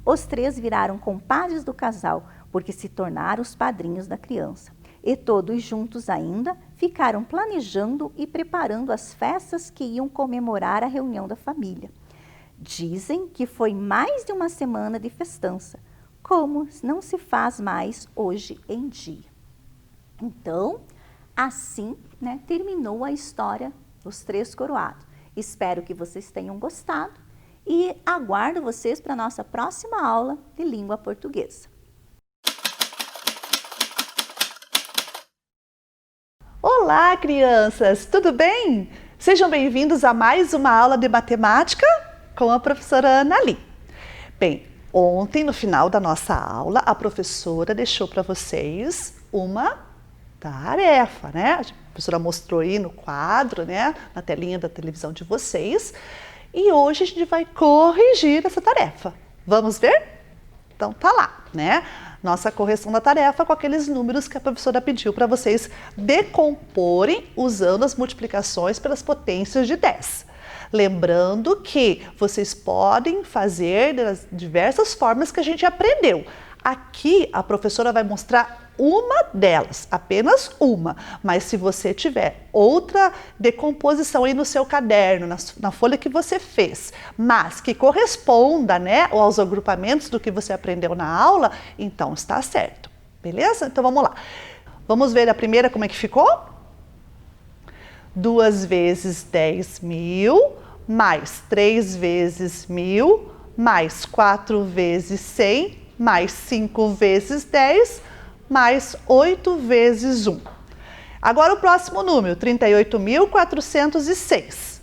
Os três viraram compadres do casal, porque se tornaram os padrinhos da criança. E todos juntos ainda ficaram planejando e preparando as festas que iam comemorar a reunião da família. Dizem que foi mais de uma semana de festança, como não se faz mais hoje em dia. Então, assim, terminou a história dos Três Coroados. Espero que vocês tenham gostado e aguardo vocês para a nossa próxima aula de língua portuguesa. Olá, crianças! Tudo bem? Sejam bem-vindos a mais uma aula de matemática com a professora Ana Li. Bem, ontem, no final da nossa aula, a professora deixou para vocês uma tarefa, né? A professora mostrou aí no quadro, né? Na telinha da televisão de vocês. E hoje a gente vai corrigir essa tarefa. Vamos ver? Então, tá lá, né? Nossa correção da tarefa com aqueles números que a professora pediu para vocês decomporem usando as multiplicações pelas potências de 10. Lembrando que vocês podem fazer das diversas formas que a gente aprendeu. Aqui a professora vai mostrar uma delas, apenas uma, mas se você tiver outra decomposição aí no seu caderno, na folha que você fez, mas que corresponda, aos agrupamentos do que você aprendeu na aula, então está certo, beleza? Então vamos lá. Vamos ver a primeira como é que ficou? 2 vezes 10.000, mais 3 vezes 1.000, mais 4 vezes 100, mais 5 vezes 10, mais 8 vezes 1. Agora o próximo número, 38.406.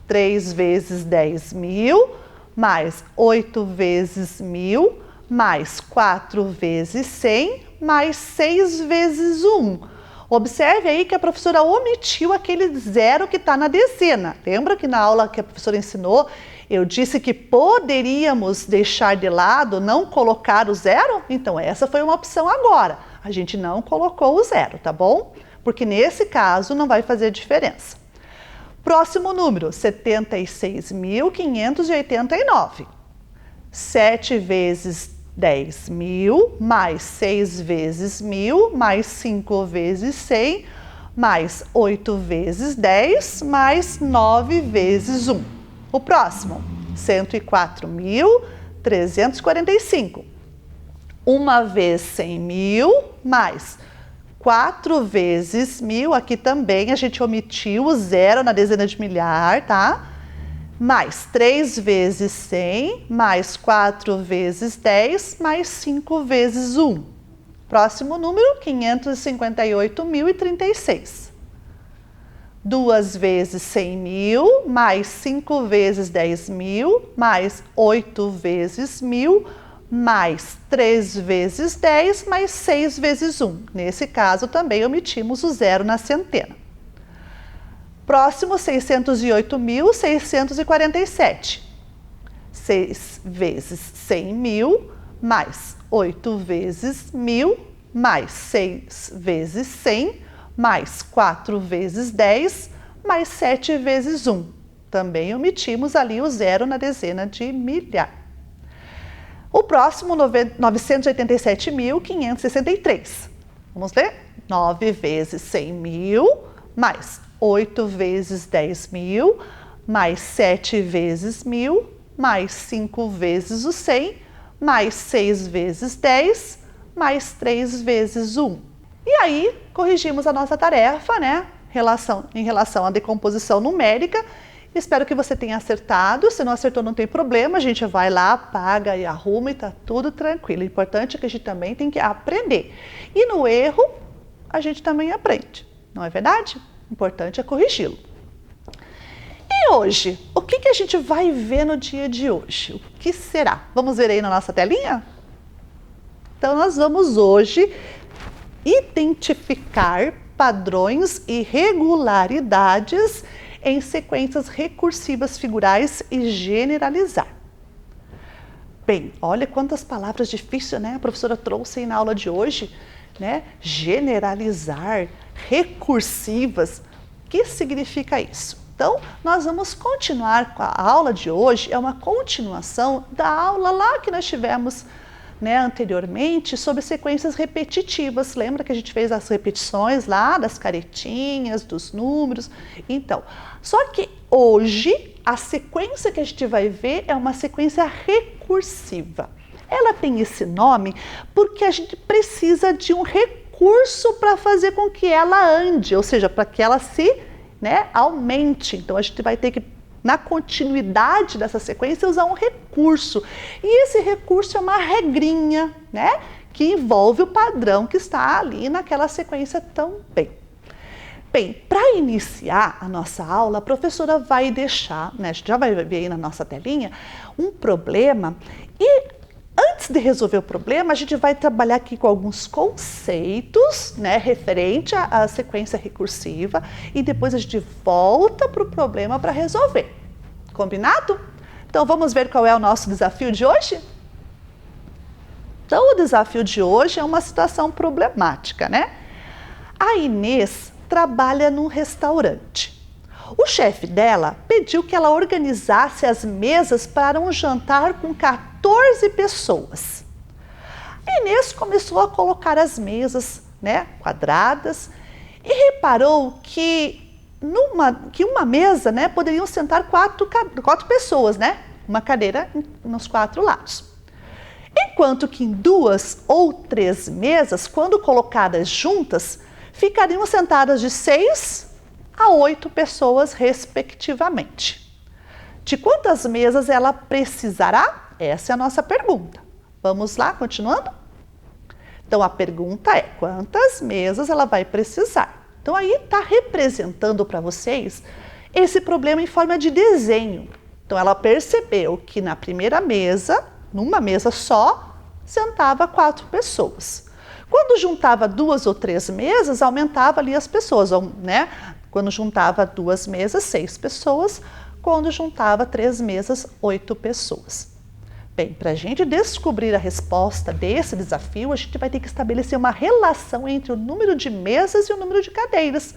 3 vezes 10.000, mais 8 vezes 1.000, mais 4 vezes 100, mais 6 vezes 1. Observe aí que a professora omitiu aquele zero que está na dezena. Lembra que na aula que a professora ensinou, eu disse que poderíamos deixar de lado, não colocar o zero? Então essa foi uma opção agora. A gente não colocou o zero, tá bom? Porque nesse caso não vai fazer diferença. Próximo número, 76.589. 7 vezes 10.000, mais 6 vezes 1.000, mais 5 vezes 100, mais 8 vezes 10, mais 9 vezes 1. O próximo, 104.345. 1 vez 100.000, mais 4 vezes 1.000, aqui também a gente omitiu o zero na dezena de milhar, tá? Mais 3 vezes 100, mais 4 vezes 10, mais 5 vezes 1. Próximo número, 558.036. 2 vezes 100.000, mais 5 vezes 10.000, mais 8 vezes 1.000, mais 3 vezes 10, mais 6 vezes 1. Nesse caso, também omitimos o zero na centena. Próximo, 608.647. 6 vezes 100.000, mais 8 vezes 1.000, mais 6 vezes 100, mais 4 vezes 10, mais 7 vezes 1. Também omitimos ali o zero na dezena de milhar. O próximo, 987.563. Vamos ler? 9 vezes 100.000, mais 8 vezes 10.000, mais 7 vezes 1.000, mais 5 vezes o 100, mais 6 vezes 10, mais 3 vezes 1. E aí, corrigimos a nossa tarefa, em relação à decomposição numérica, Espero que você tenha acertado. Se não acertou, não tem problema. A gente vai lá, apaga e arruma e tá tudo tranquilo. O importante é que a gente também tem que aprender. E no erro, a gente também aprende. Não é verdade? O importante é corrigi-lo. E hoje, o que a gente vai ver no dia de hoje? O que será? Vamos ver aí na nossa telinha? Então, nós vamos hoje identificar padrões e regularidades em sequências recursivas figurais e generalizar. Bem, olha quantas palavras difíceis, né? A professora trouxe aí na aula de hoje, né? Generalizar, recursivas. O que significa isso? Então, nós vamos continuar com a aula de hoje, é uma continuação da aula lá que nós tivemos, né, anteriormente, sobre sequências repetitivas. Lembra que a gente fez as repetições lá das caretinhas, dos números? Então, só que hoje a sequência que a gente vai ver é uma sequência recursiva. Ela tem esse nome porque a gente precisa de um recurso para fazer com que ela ande, ou seja, para que ela se, né, aumente. Então, a gente vai ter que, na continuidade dessa sequência, usar um recurso. E esse recurso é uma regrinha, né, que envolve o padrão que está ali naquela sequência também. Bem, para iniciar a nossa aula, a professora vai deixar, né, a gente já vai ver aí na nossa telinha, um problema. E antes de resolver o problema, a gente vai trabalhar aqui com alguns conceitos, né, referente à sequência recursiva, e depois a gente volta para o problema para resolver. Combinado? Então vamos ver qual é o nosso desafio de hoje? Então o desafio de hoje é uma situação problemática, né? A Inês trabalha num restaurante. O chefe dela pediu que ela organizasse as mesas para um jantar com 14 pessoas. A Inês começou a colocar as mesas, né, quadradas, e reparou que uma mesa, né, poderiam sentar quatro pessoas, né, uma cadeira nos 4 lados. Enquanto que em 2 ou 3 mesas, quando colocadas juntas, ficariam sentadas de 6 a 8 pessoas, respectivamente. De quantas mesas ela precisará? Essa é a nossa pergunta. Vamos lá, continuando? Então, a pergunta é, quantas mesas ela vai precisar? Então, aí está representando para vocês esse problema em forma de desenho. Então, ela percebeu que na primeira mesa, numa mesa só, sentava 4 pessoas. Quando juntava 2 ou 3 mesas, aumentava ali as pessoas, né? Quando juntava 2 mesas, 6 pessoas. Quando juntava 3 mesas, 8 pessoas. Bem, para a gente descobrir a resposta desse desafio, a gente vai ter que estabelecer uma relação entre o número de mesas e o número de cadeiras,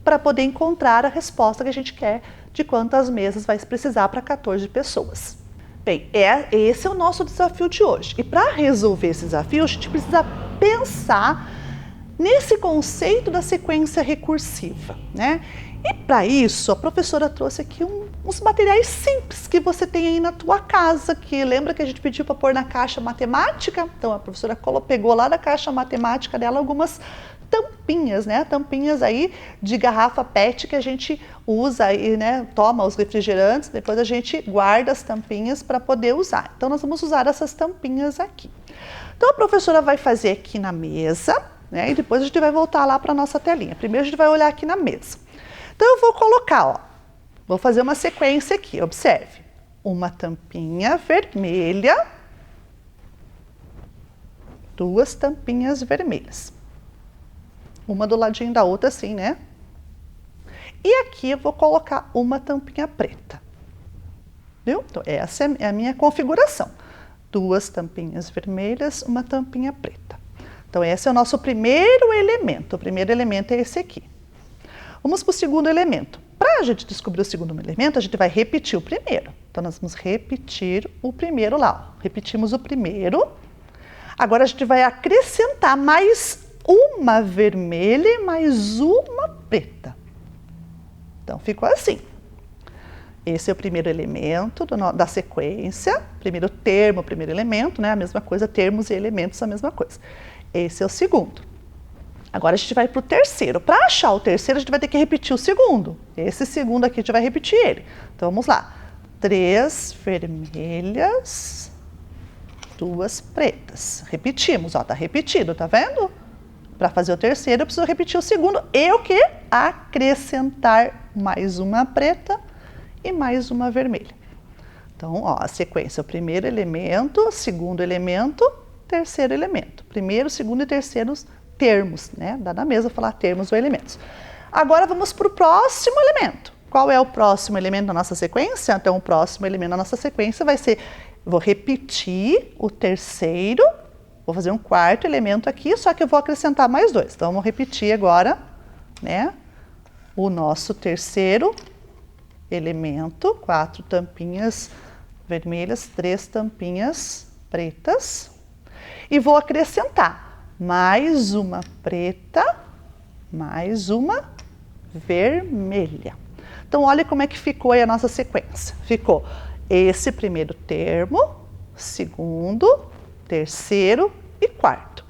para poder encontrar a resposta que a gente quer de quantas mesas vai precisar para 14 pessoas. Bem, esse é o nosso desafio de hoje. E para resolver esse desafio, a gente precisa pensar nesse conceito da sequência recursiva, né? E para isso, a professora trouxe aqui uns materiais simples que você tem aí na tua casa, que lembra que a gente pediu para pôr na caixa matemática? Então, a professora pegou lá da caixa matemática dela algumas tampinhas, né? Tampinhas aí de garrafa PET que a gente usa aí, né? Toma os refrigerantes, depois a gente guarda as tampinhas para poder usar. Então, nós vamos usar essas tampinhas aqui. Então, a professora vai fazer aqui na mesa, né? E depois a gente vai voltar lá para a nossa telinha. Primeiro, a gente vai olhar aqui na mesa. Então, eu vou colocar, ó, vou fazer uma sequência aqui, observe. Uma tampinha vermelha, 2 tampinhas vermelhas. Uma do ladinho da outra, assim, né? E aqui eu vou colocar uma tampinha preta. Viu? Então, essa é a minha configuração. 2 tampinhas vermelhas, uma tampinha preta. Então, esse é o nosso primeiro elemento. O primeiro elemento é esse aqui. Vamos para o segundo elemento. Para a gente descobrir o segundo elemento, a gente vai repetir o primeiro. Então, nós vamos repetir o primeiro lá. Ó. Repetimos o primeiro. Agora, a gente vai acrescentar mais uma vermelha e mais uma preta. Então, ficou assim. Esse é o primeiro elemento da sequência. Primeiro termo, primeiro elemento, né? A mesma coisa, termos e elementos, a mesma coisa. Esse é o segundo. Agora a gente vai para o terceiro. Para achar o terceiro, a gente vai ter que repetir o segundo. Esse segundo aqui a gente vai repetir ele. Então vamos lá. 3 vermelhas, 2 pretas. Repetimos, ó, tá repetido, tá vendo? Para fazer o terceiro, eu preciso repetir o segundo e o quê? Acrescentar mais uma preta e mais uma vermelha. Então, ó, a sequência, o primeiro elemento, segundo elemento, terceiro elemento. Primeiro, segundo e terceiro termos, né? Dá na mesa falar termos ou elementos. Agora vamos para o próximo elemento. Qual é o próximo elemento da nossa sequência? Então, o próximo elemento da nossa sequência vai ser, vou repetir o terceiro, vou fazer um quarto elemento aqui, só que eu vou acrescentar mais 2. Então, vamos repetir agora, né? O nosso terceiro elemento, 4 tampinhas vermelhas, 3 tampinhas pretas. E vou acrescentar mais uma preta, mais uma vermelha. Então, olha como é que ficou aí a nossa sequência. Ficou esse primeiro termo, segundo, terceiro e quarto.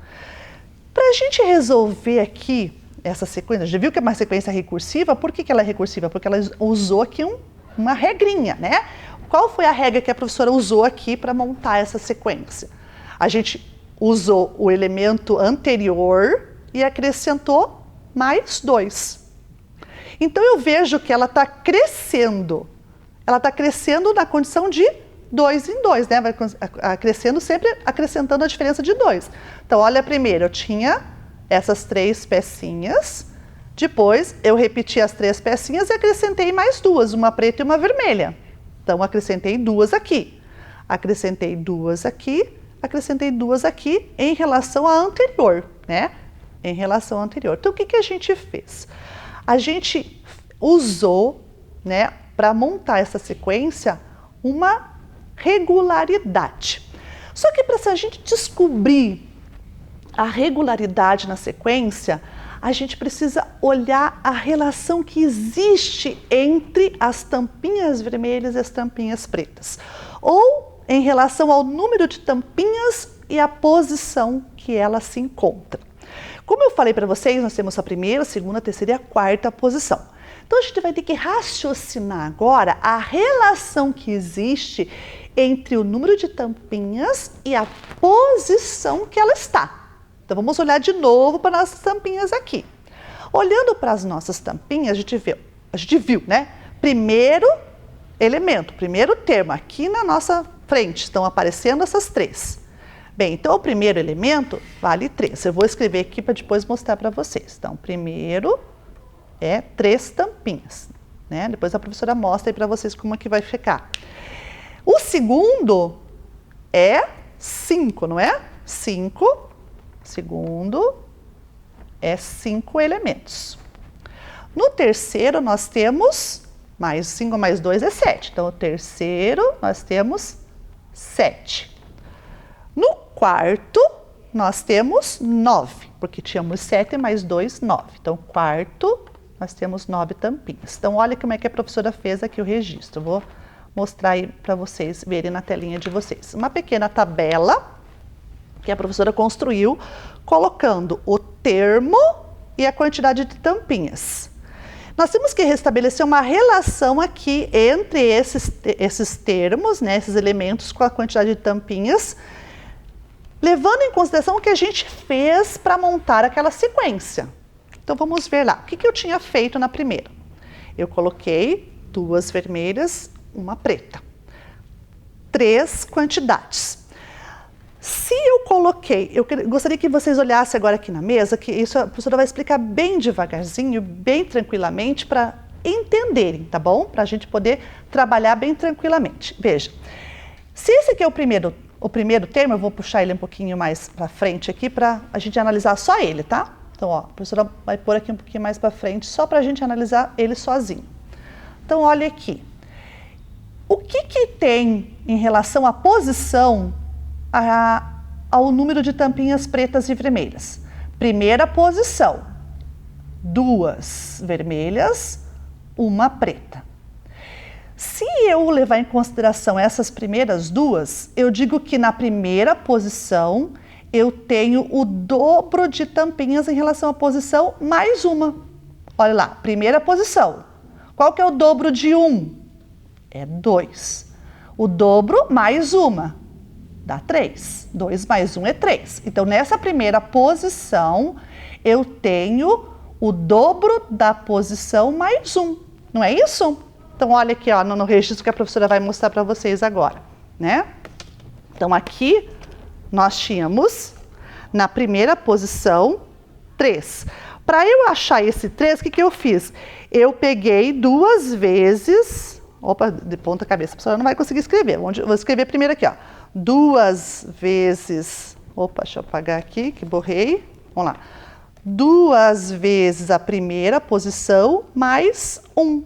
Para a gente resolver aqui essa sequência, já viu que é uma sequência recursiva? Por que ela é recursiva? Porque ela usou aqui uma regrinha, né? Qual foi a regra que a professora usou aqui para montar essa sequência? A gente usou o elemento anterior e acrescentou mais 2. Então, eu vejo que ela está crescendo. Ela está crescendo na condição de 2 em 2, né? Vai crescendo sempre acrescentando a diferença de 2. Então, olha, primeiro eu tinha essas 3 pecinhas. Depois, eu repeti as 3 pecinhas e acrescentei mais 2, uma preta e uma vermelha. Então, acrescentei 2 aqui. Acrescentei 2 aqui. Acrescentei 2 aqui em relação à anterior, né? Em relação à anterior. Então, o que a gente fez? A gente usou, né, para montar essa sequência, uma regularidade. Só que para a gente descobrir a regularidade na sequência, a gente precisa olhar a relação que existe entre as tampinhas vermelhas e as tampinhas pretas. Ou em relação ao número de tampinhas e a posição que ela se encontra. Como eu falei para vocês, nós temos a primeira, a segunda, a terceira e a quarta posição. Então, a gente vai ter que raciocinar agora a relação que existe entre o número de tampinhas e a posição que ela está. Então, vamos olhar de novo para nossas tampinhas aqui. Olhando para as nossas tampinhas, a gente viu, né? Primeiro elemento, primeiro termo, aqui na nossa frente, estão aparecendo essas 3. Bem, então o primeiro elemento vale 3. Eu vou escrever aqui para depois mostrar para vocês. Então, primeiro é 3 tampinhas, né? Depois a professora mostra aí para vocês como é que vai ficar. O segundo é 5, não é? 5, segundo é 5 elementos. No terceiro nós temos mais 5 mais 2 é 7. Então, o terceiro nós temos 7. No quarto, nós temos 9, porque tínhamos 7 mais 2, 9. Então, quarto, nós temos 9 tampinhas. Então, olha como é que a professora fez aqui o registro. Vou mostrar aí para vocês verem na telinha de vocês. Uma pequena tabela que a professora construiu, colocando o termo e a quantidade de tampinhas. Nós temos que restabelecer uma relação aqui entre esses termos, né, esses elementos com a quantidade de tampinhas, levando em consideração o que a gente fez para montar aquela sequência. Então, vamos ver lá. O que eu tinha feito na primeira? Eu coloquei 2 vermelhas, uma preta. 3 quantidades. Se eu coloquei, eu gostaria que vocês olhassem agora aqui na mesa, que isso a professora vai explicar bem devagarzinho, bem tranquilamente, para entenderem, tá bom? Para a gente poder trabalhar bem tranquilamente. Veja, se esse aqui é o primeiro termo, eu vou puxar ele um pouquinho mais para frente aqui para a gente analisar só ele, tá? Então, ó, a professora vai pôr aqui um pouquinho mais para frente só para a gente analisar ele sozinho. Então, olha aqui. O que tem em relação à posição ao número de tampinhas pretas e vermelhas? Primeira posição, 2 vermelhas, uma preta. Se eu levar em consideração essas primeiras 2, eu digo que na primeira posição eu tenho o dobro de tampinhas em relação à posição mais uma. Olha lá, primeira posição. Qual que é o dobro de 1? É 2. O dobro mais uma dá 3. 2 mais 1 é 3. Então, nessa primeira posição, eu tenho o dobro da posição mais 1. Não é isso? Então, olha aqui ó, no registro que a professora vai mostrar para vocês agora, né? Então, aqui nós tínhamos, na primeira posição, 3. Para eu achar esse 3, o que eu fiz? Eu peguei 2 vezes... Opa, de ponta cabeça, a professora não vai conseguir escrever. Vou escrever primeiro aqui, ó. 2 vezes... Opa, deixa eu apagar aqui, que borrei. Vamos lá. 2 vezes a primeira posição mais 1.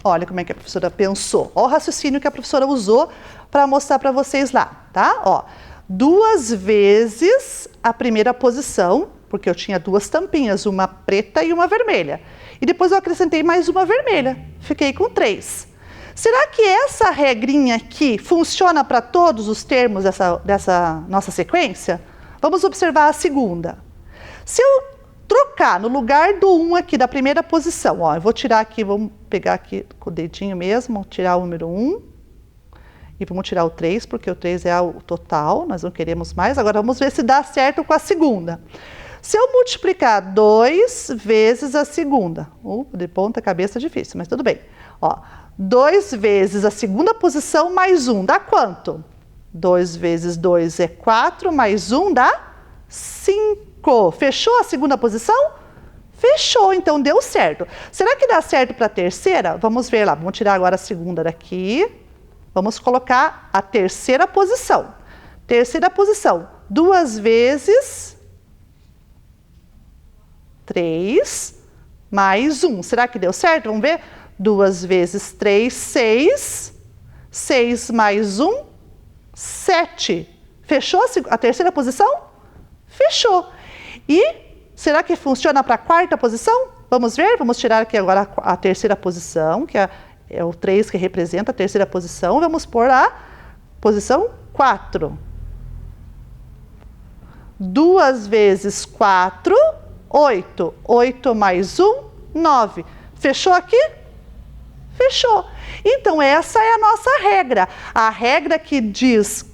Olha como é que a professora pensou. Olha o raciocínio que a professora usou para mostrar para vocês lá, tá? Ó, 2 vezes a primeira posição, porque eu tinha 2 tampinhas, uma preta e uma vermelha. E depois eu acrescentei mais uma vermelha. Fiquei com 3. Será que essa regrinha aqui funciona para todos os termos dessa nossa sequência? Vamos observar a segunda. Se eu trocar no lugar do 1 aqui da primeira posição, ó, eu vou tirar aqui, vamos pegar aqui com o dedinho mesmo, tirar o número 1 e vamos tirar o 3, porque o 3 é o total, nós não queremos mais. Agora vamos ver se dá certo com a segunda. Se eu multiplicar 2 vezes a segunda, de ponta cabeça é difícil, mas tudo bem. Ó, 2 vezes a segunda posição mais 1 dá quanto? 2 vezes 2 é 4, mais 1 dá 5. Fechou a segunda posição? Fechou, então deu certo. Será que dá certo para a terceira? Vamos ver lá, vamos tirar agora a segunda daqui. Vamos colocar a terceira posição. Terceira posição, 2 vezes 3 mais 1. Será que deu certo? Vamos ver? 2 vezes 3, 6. 6 mais 1, 7. Fechou a terceira posição? Fechou. E será que funciona para a quarta posição? Vamos ver? Vamos tirar aqui agora a terceira posição, que é o 3 que representa a terceira posição. Vamos pôr a posição 4. 2 vezes 4, 8. 8 mais 1, 9. Fechou aqui? Fechou. Então, essa é a nossa regra. A regra que diz,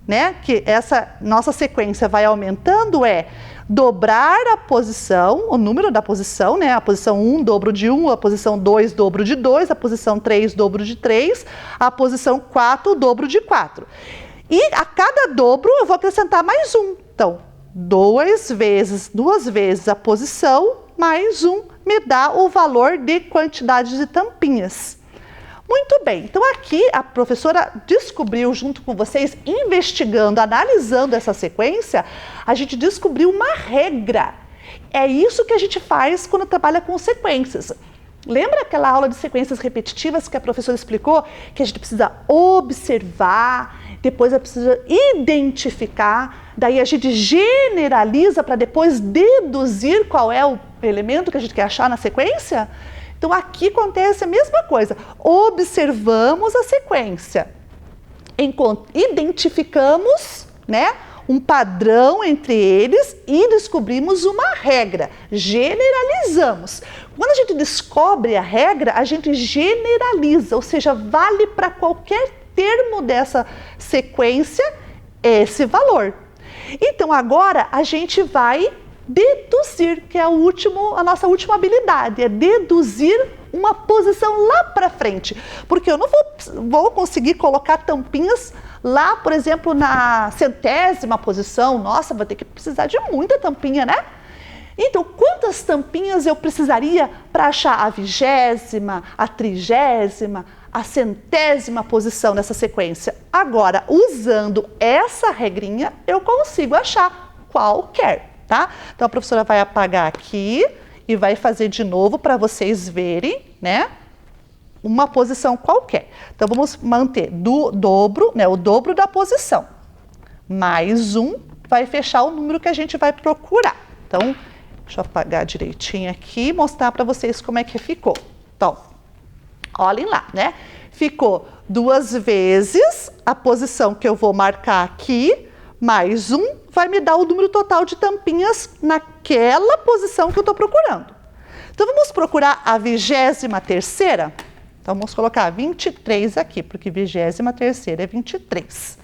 né, que essa nossa sequência vai aumentando é dobrar a posição, o número da posição, né? A posição 1, dobro de 1, a posição 2, dobro de 2, a posição 3, dobro de 3, a posição 4, dobro de 4. E a cada dobro eu vou acrescentar mais 1. Então, 2 vezes a posição mais 1 me dá o valor de quantidade de tampinhas. Muito bem, então aqui a professora descobriu junto com vocês, investigando, analisando essa sequência, a gente descobriu uma regra. É isso que a gente faz quando trabalha com sequências. Lembra aquela aula de sequências repetitivas que a professora explicou? Que a gente precisa observar, depois a precisa identificar, daí a gente generaliza para depois deduzir qual é o elemento que a gente quer achar na sequência? Então, aqui acontece a mesma coisa. Observamos a sequência, identificamos, né, um padrão entre eles e descobrimos uma regra. Generalizamos. Quando a gente descobre a regra, a gente generaliza, ou seja, vale para qualquer termo dessa sequência esse valor. Então, agora a gente vai deduzir, que é a nossa última habilidade, é deduzir uma posição lá para frente. Porque eu não vou conseguir colocar tampinhas lá, por exemplo, na 100ª posição. Nossa, vou ter que precisar de muita tampinha, né? Então, quantas tampinhas eu precisaria para achar a 20ª, a 30ª, a 100ª posição nessa sequência? Agora, usando essa regrinha, eu consigo achar qualquer. Tá? Então, a professora vai apagar aqui e vai fazer de novo para vocês verem, né, uma posição qualquer. Então, vamos manter do dobro, né, o dobro da posição, mais 1, vai fechar o número que a gente vai procurar. Então, deixa eu apagar direitinho aqui e mostrar para vocês como é que ficou. Então, olhem lá, né? Ficou 2 vezes a posição que eu vou marcar aqui, mais 1 vai me dar o número total de tampinhas naquela posição que eu estou procurando. Então, vamos procurar a 23ª? Então, vamos colocar 23 aqui, porque 23ª é 23.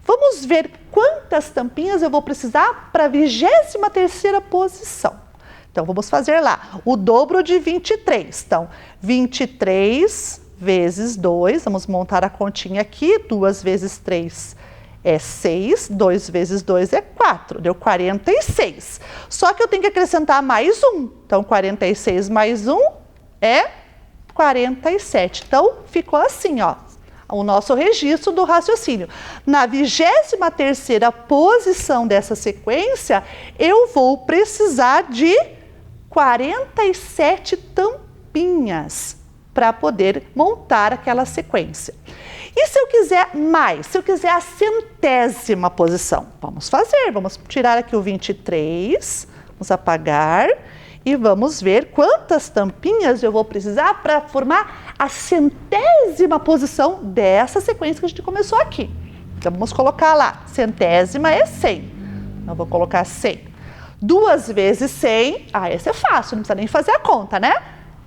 Vamos ver quantas tampinhas eu vou precisar para a 23ª posição. Então, vamos fazer lá o dobro de 23. Então, 23 vezes 2, vamos montar a continha aqui, 2 vezes 3 é 6, 2 vezes 2 é 4, deu 46. Só que eu tenho que acrescentar mais 1. Então, 46 mais 1 é 47. Então, ficou assim, ó, o nosso registro do raciocínio. Na 23ª posição dessa sequência, eu vou precisar de 47 tampinhas para poder montar aquela sequência. E se eu quiser mais, se eu quiser a 100ª posição? Vamos fazer, vamos tirar aqui o 23, vamos apagar e vamos ver quantas tampinhas eu vou precisar para formar a 100ª posição dessa sequência que a gente começou aqui. Então, vamos colocar lá, 100ª é 100. Eu vou colocar 100. 2 vezes 100, esse é fácil, não precisa nem fazer a conta, né?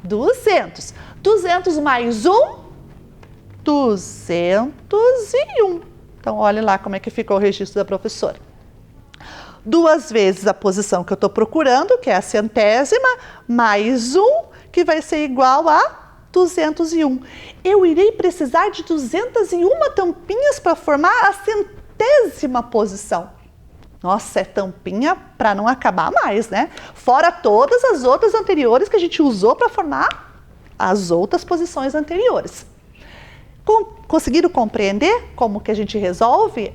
200. 200 mais 1, 201. Então, olhe lá como é que ficou o registro da professora. 2 vezes a posição que eu estou procurando, que é a 100ª, mais 1, que vai ser igual a 201. Eu irei precisar de 201 tampinhas para formar a 100ª posição. Nossa, é tampinha para não acabar mais, né? Fora todas as outras anteriores que a gente usou para formar as outras posições anteriores. Conseguiram compreender como que a gente resolve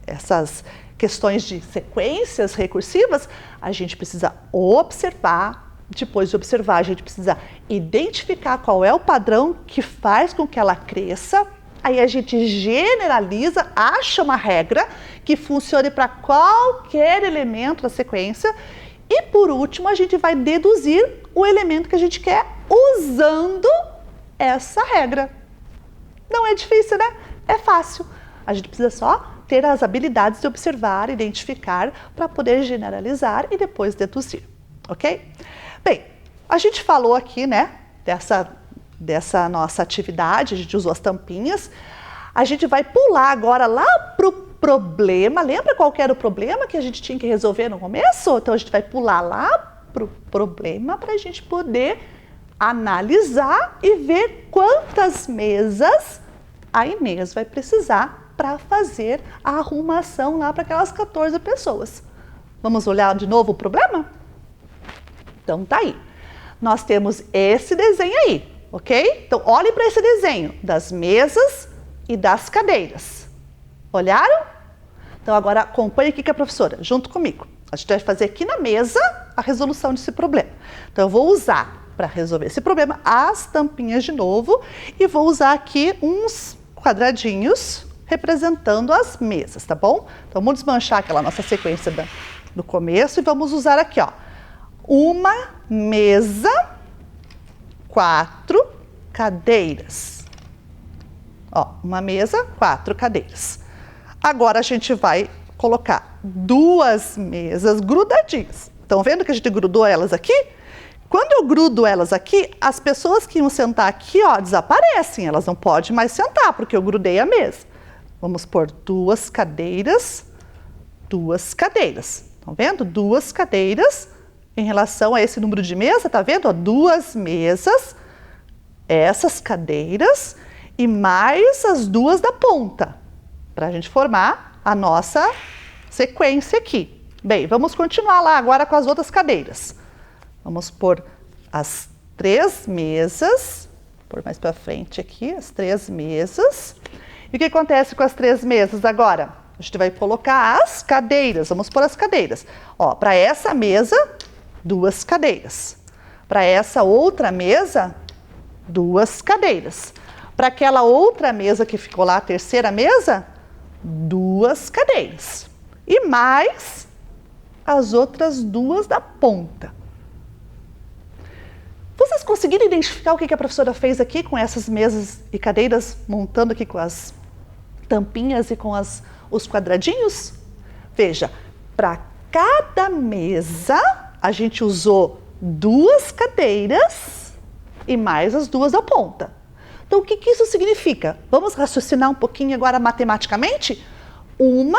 essas questões de sequências recursivas? A gente precisa observar, depois de observar, a gente precisa identificar qual é o padrão que faz com que ela cresça. Aí a gente generaliza, acha uma regra que funcione para qualquer elemento da sequência. E por último, a gente vai deduzir o elemento que a gente quer usando essa regra. Não é difícil, né? É fácil. A gente precisa só ter as habilidades de observar, identificar, para poder generalizar e depois deduzir, ok? Bem, a gente falou aqui, né, dessa nossa atividade, a gente usou as tampinhas. A gente vai pular agora lá para o problema. Lembra qual que era o problema que a gente tinha que resolver no começo? Então, a gente vai pular lá para o problema para a gente poder analisar e ver quantas mesas a Inês vai precisar para fazer a arrumação lá para aquelas 14 pessoas. Vamos olhar de novo o problema? Então, tá aí. Nós temos esse desenho aí, ok? Então, olhe para esse desenho das mesas e das cadeiras. Olharam? Então, agora acompanhe aqui com a professora, junto comigo. A gente vai fazer aqui na mesa a resolução desse problema. Então, eu vou usar, para resolver esse problema, as tampinhas de novo e vou usar aqui uns quadradinhos representando as mesas, tá bom? Então, vamos desmanchar aquela nossa sequência do começo e vamos usar aqui, ó, uma mesa, 4 cadeiras. Ó, uma mesa, 4 cadeiras. Agora, a gente vai colocar 2 mesas grudadinhas. Estão vendo que a gente grudou elas aqui? Quando eu grudo elas aqui, as pessoas que iam sentar aqui, ó, desaparecem. Elas não podem mais sentar, porque eu grudei a mesa. Vamos pôr 2 cadeiras, 2 cadeiras. Estão vendo? 2 cadeiras em relação a esse número de mesa, tá vendo? Ó, 2 mesas, essas cadeiras e mais as 2 da ponta, para a gente formar a nossa sequência aqui. Bem, vamos continuar lá agora com as outras cadeiras. Vamos pôr as 3 mesas, vou pôr mais para frente aqui, as 3 mesas. E o que acontece com as 3 mesas agora? A gente vai colocar as cadeiras, vamos pôr as cadeiras. Ó, para essa mesa, 2 cadeiras. Para essa outra mesa, 2 cadeiras. Para aquela outra mesa que ficou lá, a terceira mesa, 2 cadeiras. E mais as outras 2 da ponta. Vocês conseguiram identificar o que a professora fez aqui com essas mesas e cadeiras, montando aqui com as tampinhas e com os quadradinhos? Veja, para cada mesa, a gente usou 2 cadeiras e mais as 2 da ponta. Então, o que isso significa? Vamos raciocinar um pouquinho agora matematicamente? 1,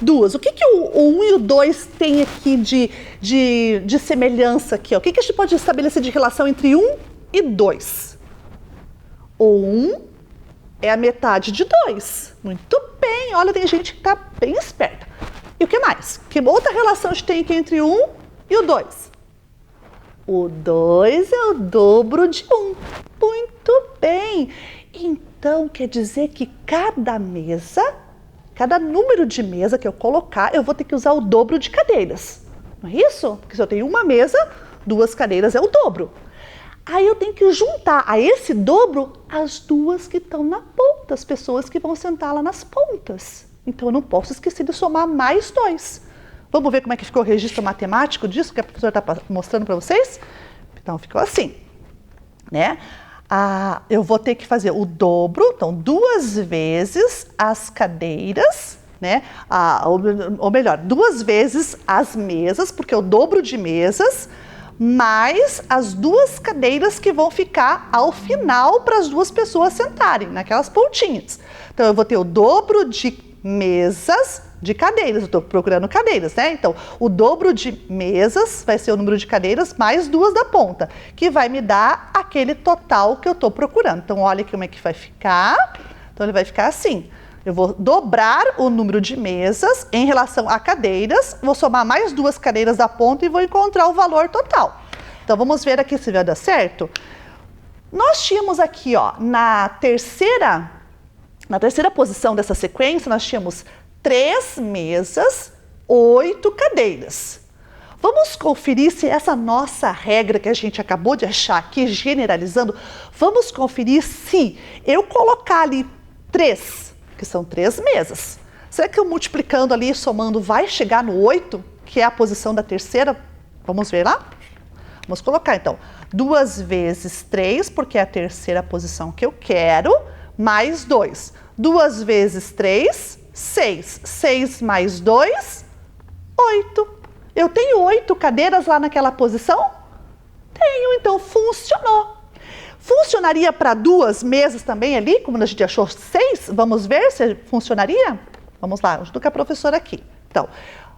2. O que o 1 e o 2 tem aqui de semelhança aqui? Ó? O que a gente pode estabelecer de relação entre 1 e 2? O 1 é a metade de 2. Muito bem, olha, tem gente que está bem esperta. E o que mais? Que outra relação a gente tem aqui entre 1 e o 2? O 2 é o dobro de 1. Muito bem. Então, quer dizer que cada mesa, cada número de mesa que eu colocar, eu vou ter que usar o dobro de cadeiras. Não é isso? Porque se eu tenho uma mesa, 2 cadeiras é o dobro. Aí eu tenho que juntar a esse dobro as 2 que estão na ponta, as pessoas que vão sentar lá nas pontas. Então eu não posso esquecer de somar mais 2. Vamos ver como é que ficou o registro matemático disso que a professora está mostrando para vocês? Então ficou assim, né? Eu vou ter que fazer o dobro, então 2 vezes as cadeiras, né? Ou melhor, 2 vezes as mesas, porque é o dobro de mesas, mais as 2 cadeiras que vão ficar ao final para as 2 pessoas sentarem, naquelas pontinhas. Então, eu vou ter o dobro de mesas de cadeiras, eu estou procurando cadeiras, né? Então, o dobro de mesas vai ser o número de cadeiras mais 2 da ponta, que vai me dar aquele total que eu estou procurando. Então, olha como é que vai ficar. Então, ele vai ficar assim. Eu vou dobrar o número de mesas em relação a cadeiras, vou somar mais 2 cadeiras da ponta e vou encontrar o valor total. Então, vamos ver aqui se vai dar certo. Nós tínhamos aqui, ó, na terceira posição dessa sequência, nós tínhamos 3 mesas, 8 cadeiras. Vamos conferir se essa nossa regra que a gente acabou de achar aqui, generalizando, vamos conferir se eu colocar ali 3, que são 3 mesas. Será que eu multiplicando ali e somando vai chegar no 8, que é a posição da terceira? Vamos ver lá? Vamos colocar então 2 vezes 3, porque é a terceira posição que eu quero, mais 2. 2 vezes 3, 6. 6 mais 2, 8. Eu tenho 8 cadeiras lá naquela posição? Tenho, então funcionou. Funcionaria para 2 mesas também ali, como a gente achou 6? Vamos ver se funcionaria? Vamos lá, junto com a professora aqui. Então,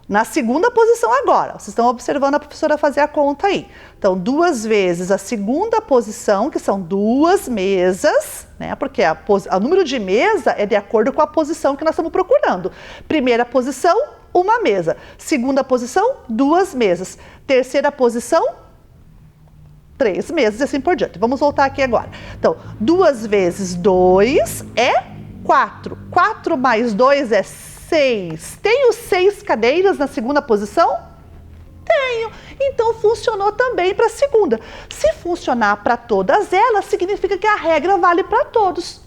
na segunda posição agora, vocês estão observando a professora fazer a conta aí. Então, 2 vezes a segunda posição, que são 2 mesas, né? Porque o número de mesa é de acordo com a posição que nós estamos procurando. Primeira posição, 1 mesa. Segunda posição, 2 mesas. Terceira posição, 3 mesas e assim por diante. Vamos voltar aqui agora. Então, 2 vezes 2 é 4. 4 mais 2 é 6. Tenho 6 cadeiras na segunda posição? Tenho. Então, funcionou também para a segunda. Se funcionar para todas elas, significa que a regra vale para todos.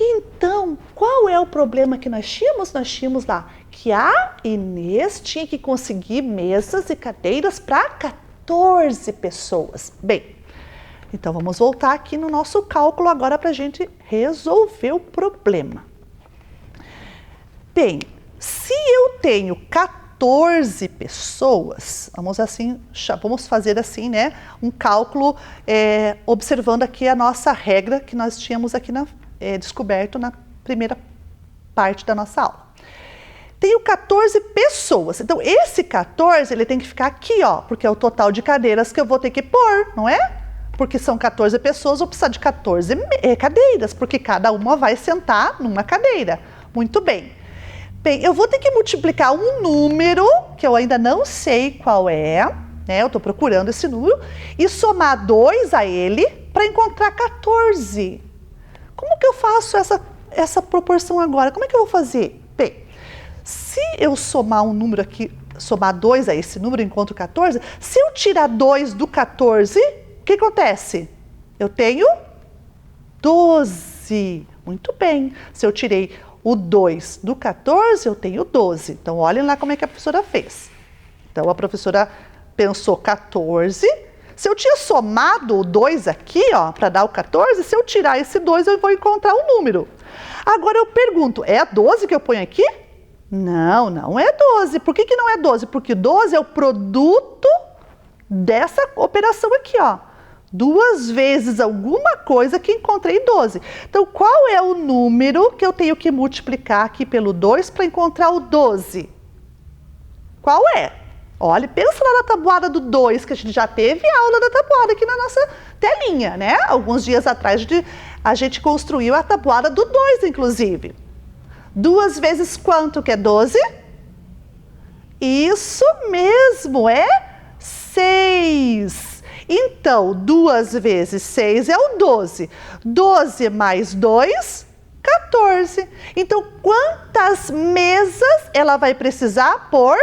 Então, qual é o problema que nós tínhamos? Nós tínhamos lá que a Inês tinha que conseguir mesas e cadeiras para 14 pessoas. Bem, então vamos voltar aqui no nosso cálculo agora para a gente resolver o problema. Bem, se eu tenho 14 pessoas, vamos fazer assim, né, um cálculo observando aqui a nossa regra que nós tínhamos aqui descoberto na primeira parte da nossa aula. Tenho 14 pessoas, então esse 14 ele tem que ficar aqui, ó, porque é o total de cadeiras que eu vou ter que pôr, não é? Porque são 14 pessoas, eu vou precisar de 14 cadeiras, porque cada uma vai sentar numa cadeira. Muito bem. Bem, eu vou ter que multiplicar um número, que eu ainda não sei qual é, né? Eu estou procurando esse número, e somar 2 a ele para encontrar 14. Como que eu faço essa proporção agora? Como é que eu vou fazer? Bem, se eu somar um número aqui, somar 2 a esse número, encontro 14, se eu tirar 2 do 14, o que acontece? Eu tenho 12. Muito bem. Se eu tirei o 2 do 14, eu tenho 12. Então, olhem lá como é que a professora fez. Então, a professora pensou 14. Se eu tinha somado o 2 aqui, ó, para dar o 14, se eu tirar esse 2, eu vou encontrar um número. Agora, eu pergunto, é a 12 que eu ponho aqui? Não, não é 12. Por que não é 12? Porque 12 é o produto dessa operação aqui, ó. 2 vezes alguma coisa que encontrei 12. Então, qual é o número que eu tenho que multiplicar aqui pelo 2 para encontrar o 12? Qual é? Olha, pensa lá na tabuada do 2, que a gente já teve aula da tabuada aqui na nossa telinha, né? Alguns dias atrás a gente construiu a tabuada do 2, inclusive. 2 vezes quanto que é 12? Isso mesmo, é 6. Então, 2 vezes 6 é o 12. 12 mais 2, 14. Então, quantas mesas ela vai precisar por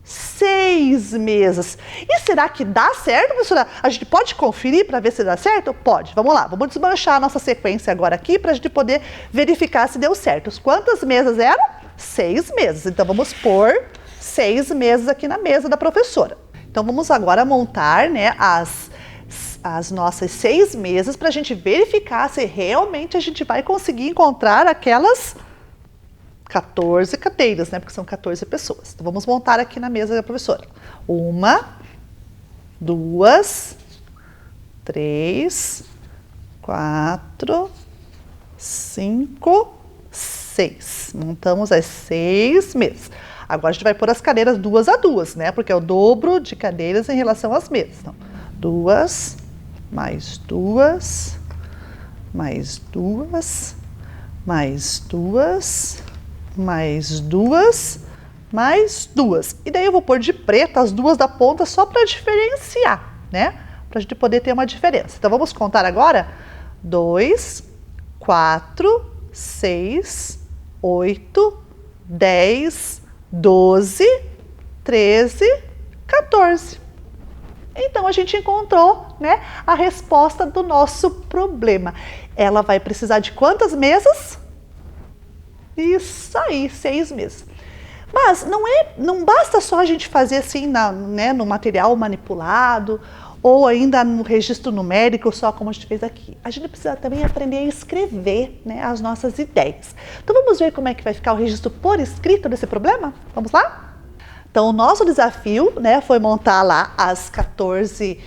6 mesas. E será que dá certo, professora? A gente pode conferir para ver se dá certo? Pode. Vamos lá, vamos desmanchar a nossa sequência agora aqui para a gente poder verificar se deu certo. Quantas mesas eram? 6 mesas. Então, vamos pôr 6 mesas aqui na mesa da professora. Então, vamos agora montar, né, as nossas 6 mesas para a gente verificar se realmente a gente vai conseguir encontrar aquelas 14 cadeiras, né? Porque são 14 pessoas. Então, vamos montar aqui na mesa da professora. 1, 2, 3, 4, 5, 6. Montamos as 6 mesas. Agora a gente vai pôr as cadeiras 2 a 2, né? Porque é o dobro de cadeiras em relação às mesas. Então, 2, mais 2, mais 2, mais 2, mais 2, mais 2. E daí eu vou pôr de preto as 2 da ponta só para diferenciar, né? Para a gente poder ter uma diferença. Então, vamos contar agora? 2, 4, 6, 8, 10, 12, 13, 14. Então, a gente encontrou, né, a resposta do nosso problema. Ela vai precisar de quantas mesas? Isso aí, 6 mesas. Mas não basta só a gente fazer assim no material manipulado ou ainda no registro numérico, só como a gente fez aqui. A gente precisa também aprender a escrever, né, as nossas ideias. Então, vamos ver como é que vai ficar o registro por escrito desse problema? Vamos lá? Então, o nosso desafio, né, foi montar lá as 14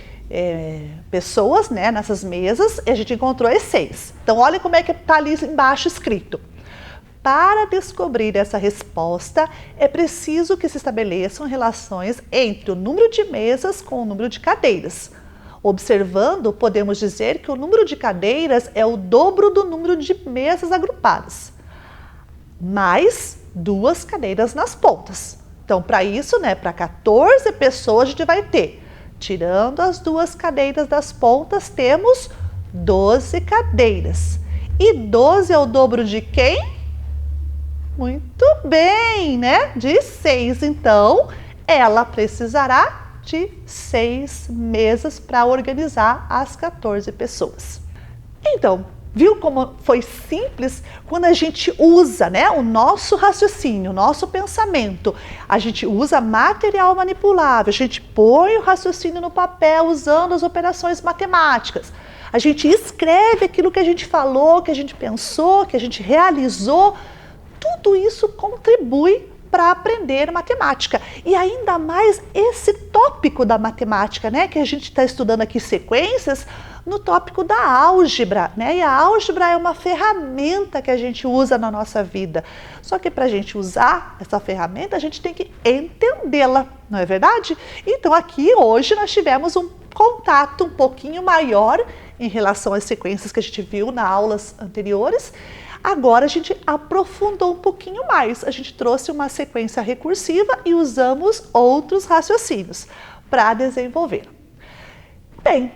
pessoas, né, nessas mesas, e a gente encontrou as 6. Então, olha como é que está ali embaixo escrito. Para descobrir essa resposta, é preciso que se estabeleçam relações entre o número de mesas com o número de cadeiras. Observando, podemos dizer que o número de cadeiras é o dobro do número de mesas agrupadas, mais 2 cadeiras nas pontas. Então, para isso, né, para 14 pessoas, a gente vai ter, tirando as 2 cadeiras das pontas, temos 12 cadeiras. E 12 é o dobro de quem? Muito bem, né? De 6. Então, ela precisará de 6 mesas para organizar as 14 pessoas. Então, viu como foi simples quando a gente usa, né, o nosso raciocínio, o nosso pensamento. A gente usa material manipulável, a gente põe o raciocínio no papel usando as operações matemáticas. A gente escreve aquilo que a gente falou, que a gente pensou, que a gente realizou. Tudo isso contribui para aprender matemática. E ainda mais esse tópico da matemática, né? Que a gente está estudando aqui sequências no tópico da álgebra, né? E a álgebra é uma ferramenta que a gente usa na nossa vida. Só que para a gente usar essa ferramenta, a gente tem que entendê-la, não é verdade? Então aqui hoje nós tivemos um contato um pouquinho maior em relação às sequências que a gente viu nas aulas anteriores. Agora a gente aprofundou um pouquinho mais, a gente trouxe uma sequência recursiva e usamos outros raciocínios para desenvolver. Bem,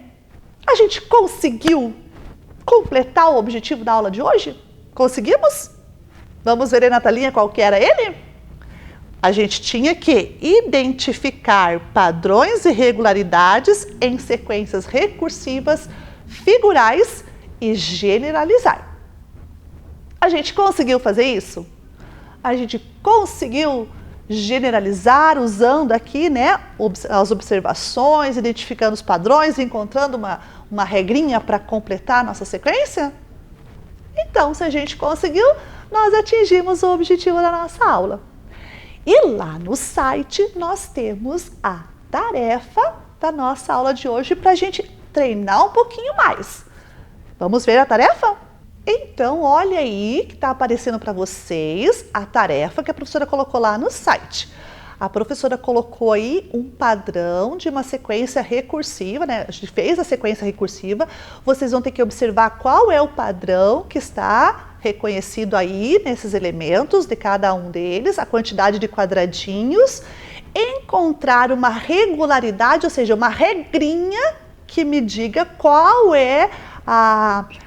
a gente conseguiu completar o objetivo da aula de hoje? Conseguimos? Vamos ver aí na telinha qual que era ele? A gente tinha que identificar padrões e regularidades em sequências recursivas, figurais e generalizar. A gente conseguiu fazer isso? A gente conseguiu generalizar usando aqui, né, as observações, identificando os padrões, encontrando uma regrinha para completar a nossa sequência? Então, se a gente conseguiu, nós atingimos o objetivo da nossa aula. E lá no site nós temos a tarefa da nossa aula de hoje para a gente treinar um pouquinho mais. Vamos ver a tarefa? Então, olha aí que está aparecendo para vocês a tarefa que a professora colocou lá no site. A professora colocou aí um padrão de uma sequência recursiva, né? A gente fez a sequência recursiva. Vocês vão ter que observar qual é o padrão que está reconhecido aí nesses elementos de cada um deles, a quantidade de quadradinhos, encontrar uma regularidade, ou seja, uma regrinha que me diga qual é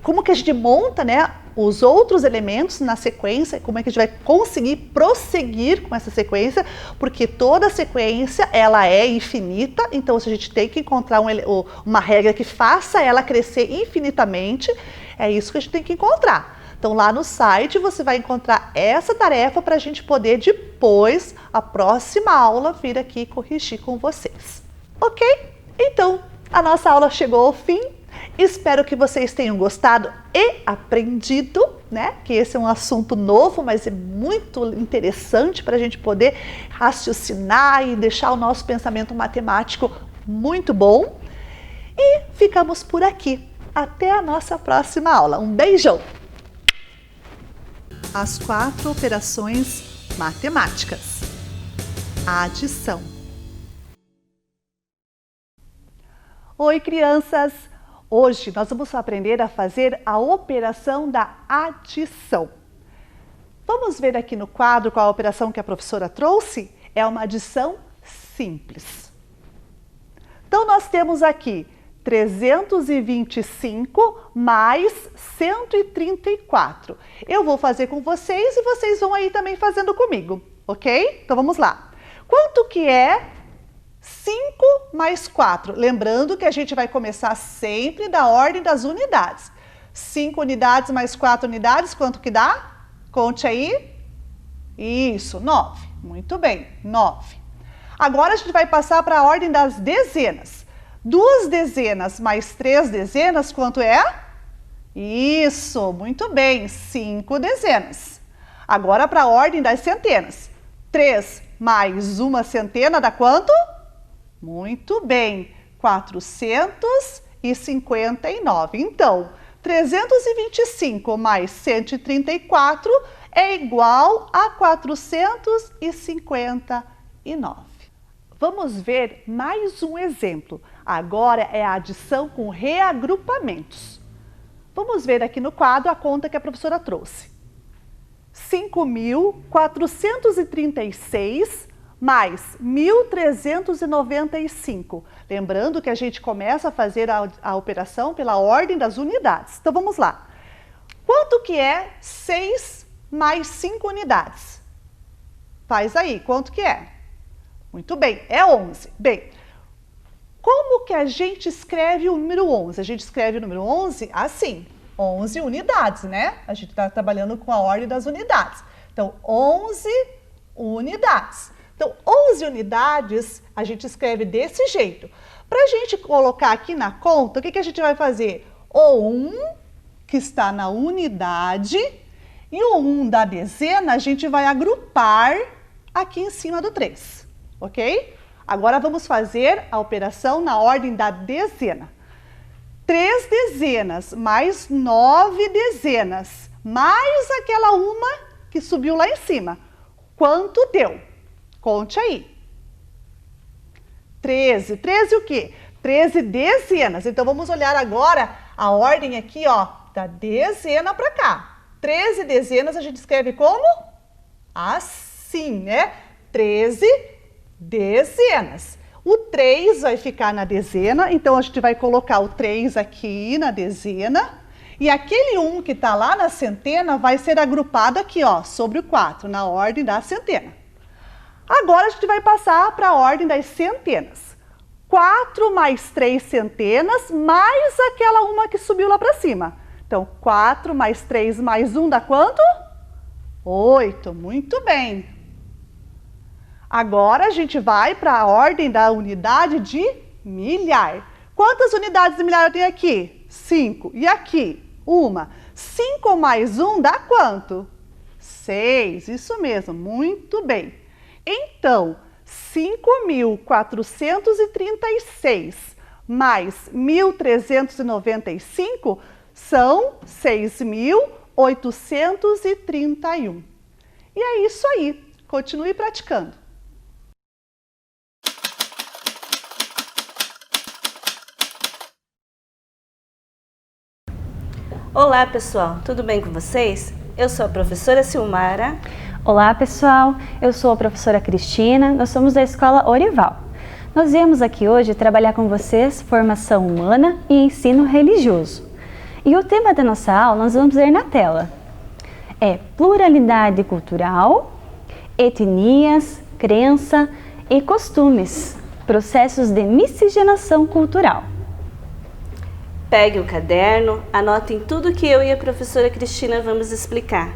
como que a gente monta, né, os outros elementos na sequência, como é que a gente vai conseguir prosseguir com essa sequência, porque toda sequência ela é infinita, então a gente tem que encontrar uma regra que faça ela crescer infinitamente, é isso que a gente tem que encontrar. Então lá no site você vai encontrar essa tarefa para a gente poder depois, a próxima aula, vir aqui corrigir com vocês. Ok? Então, a nossa aula chegou ao fim. Espero que vocês tenham gostado e aprendido, né? Que esse é um assunto novo, mas é muito interessante para a gente poder raciocinar e deixar o nosso pensamento matemático muito bom. E ficamos por aqui. Até a nossa próxima aula. Um beijão! As 4 operações matemáticas. A adição. Oi, crianças! Hoje nós vamos aprender a fazer a operação da adição. Vamos ver aqui no quadro qual a operação que a professora trouxe? É uma adição simples. Então nós temos aqui 325 mais 134. Eu vou fazer com vocês e vocês vão aí também fazendo comigo, ok? Então vamos lá. Quanto que é 5 mais 4? Lembrando que a gente vai começar sempre da ordem das unidades. 5 unidades mais 4 unidades, quanto que dá? Conte aí. Isso, 9. Muito bem, 9. Agora a gente vai passar para a ordem das dezenas. 2 dezenas mais 3 dezenas, quanto é? Isso, muito bem, 5 dezenas. Agora para a ordem das centenas. 3 mais 1 centena dá quanto? Muito bem, 459. Então, 325 mais 134 é igual a 459. Vamos ver mais um exemplo. Agora é a adição com reagrupamentos. Vamos ver aqui no quadro a conta que a professora trouxe. 5.436 mais 1.395. Lembrando que a gente começa a fazer a operação pela ordem das unidades. Então vamos lá. Quanto que é 6 mais 5 unidades? Faz aí, quanto que é? Muito bem, é 11. Bem, como que a gente escreve o número 11? A gente escreve o número 11 assim, 11 unidades, né? A gente está trabalhando com a ordem das unidades. Então, 11 unidades. Então, 11 unidades a gente escreve desse jeito. Para a gente colocar aqui na conta, o que a gente vai fazer? O 1, que está na unidade, e o 1 da dezena a gente vai agrupar aqui em cima do 3. Ok? Agora vamos fazer a operação na ordem da dezena. 3 dezenas mais 9 dezenas, mais aquela uma que subiu lá em cima. Quanto deu? Conte aí. 13. 13 o quê? 13 dezenas. Então vamos olhar agora a ordem aqui, ó, da dezena para cá. 13 dezenas a gente escreve como? Assim, né? 13 dezenas. O 3 vai ficar na dezena, então a gente vai colocar o 3 aqui na dezena. E aquele 1 que está lá na centena vai ser agrupado aqui, ó, sobre o 4, na ordem da centena. Agora a gente vai passar para a ordem das centenas. 4 mais 3 centenas, mais aquela uma que subiu lá para cima. Então, 4 mais 3 mais 1 dá quanto? 8. Muito bem. Agora a gente vai para a ordem da unidade de milhar. Quantas unidades de milhar eu tenho aqui? 5. E aqui? 1. 5 mais 1 dá quanto? 6, isso mesmo, muito bem. Então, 5.436 mais 1.395 são 6.831. E é isso aí, continue praticando. Olá pessoal, tudo bem com vocês? Eu sou a professora Silmara. Olá pessoal, eu sou a professora Cristina, nós somos da Escola Orival. Nós viemos aqui hoje trabalhar com vocês formação humana e ensino religioso. E o tema da nossa aula nós vamos ver na tela. É pluralidade cultural, etnias, crença e costumes, processos de miscigenação cultural. Pegue o caderno, anotem tudo que eu e a professora Cristina vamos explicar.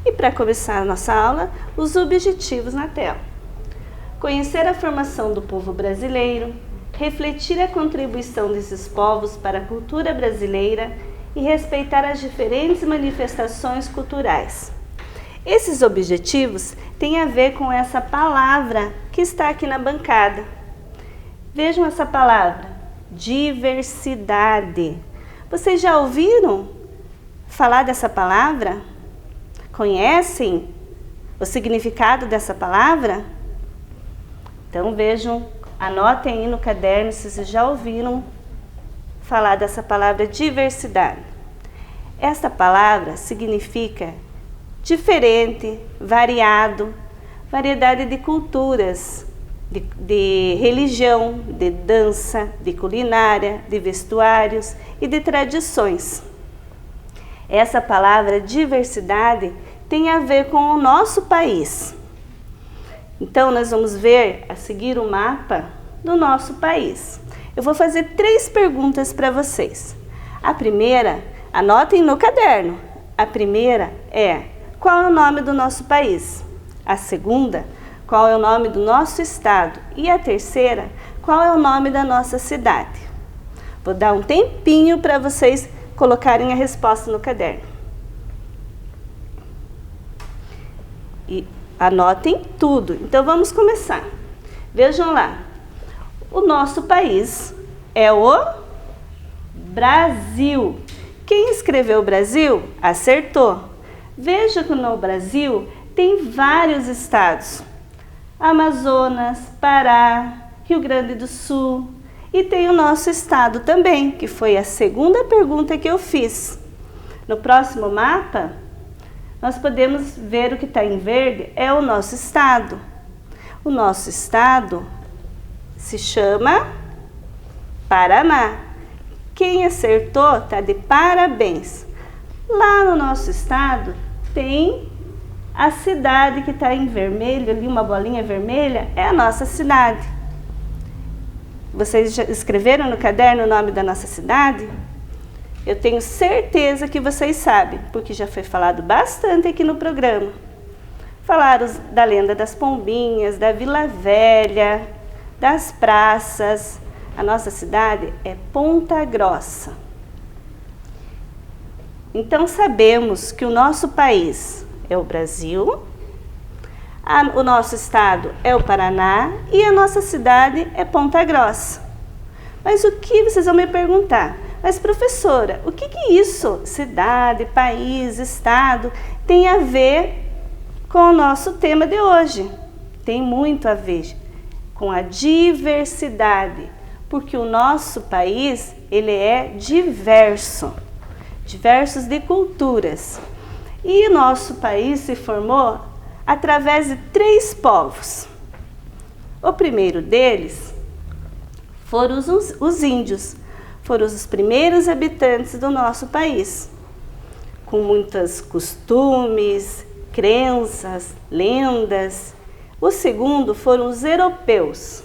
E para começar a nossa aula, os objetivos na tela. Conhecer a formação do povo brasileiro, refletir a contribuição desses povos para a cultura brasileira e respeitar as diferentes manifestações culturais. Esses objetivos têm a ver com essa palavra que está aqui na bancada. Vejam essa palavra. Diversidade. Vocês já ouviram falar dessa palavra? Conhecem o significado dessa palavra? Então vejam, anotem aí no caderno se vocês já ouviram falar dessa palavra diversidade. Essa palavra significa diferente, variado, variedade de culturas, de religião, de dança, de culinária, de vestuários e de tradições. Essa palavra diversidade tem a ver com o nosso país. Então, nós vamos ver a seguir o mapa do nosso país. Eu vou fazer 3 perguntas para vocês. A primeira, anotem no caderno. A primeira é: qual é o nome do nosso país? A segunda, qual é o nome do nosso estado? E a terceira, qual é o nome da nossa cidade? Vou dar um tempinho para vocês colocarem a resposta no caderno. E anotem tudo. Então vamos começar. Vejam lá. O nosso país é o Brasil. Quem escreveu Brasil acertou. Veja que no Brasil tem vários estados. Amazonas, Pará, Rio Grande do Sul e tem o nosso estado também, que foi a segunda pergunta que eu fiz. No próximo mapa, nós podemos ver o que está em verde, é o nosso estado. O nosso estado se chama Paraná. Quem acertou está de parabéns. Lá no nosso estado tem a cidade que está em vermelho, ali uma bolinha vermelha, é a nossa cidade. Vocês já escreveram no caderno o nome da nossa cidade? Eu tenho certeza que vocês sabem, porque já foi falado bastante aqui no programa. Falaram da lenda das pombinhas, da Vila Velha, das praças. A nossa cidade é Ponta Grossa. Então sabemos que o nosso país é o Brasil, o nosso estado é o Paraná e a nossa cidade é Ponta Grossa. Mas o que vocês vão me perguntar? Mas professora, o que isso, cidade, país, estado, tem a ver com o nosso tema de hoje? Tem muito a ver com a diversidade, porque o nosso país, ele é diversos de culturas. E o nosso país se formou através de 3 povos. O primeiro deles foram os índios, foram os primeiros habitantes do nosso país, com muitos costumes, crenças, lendas. O segundo foram os europeus.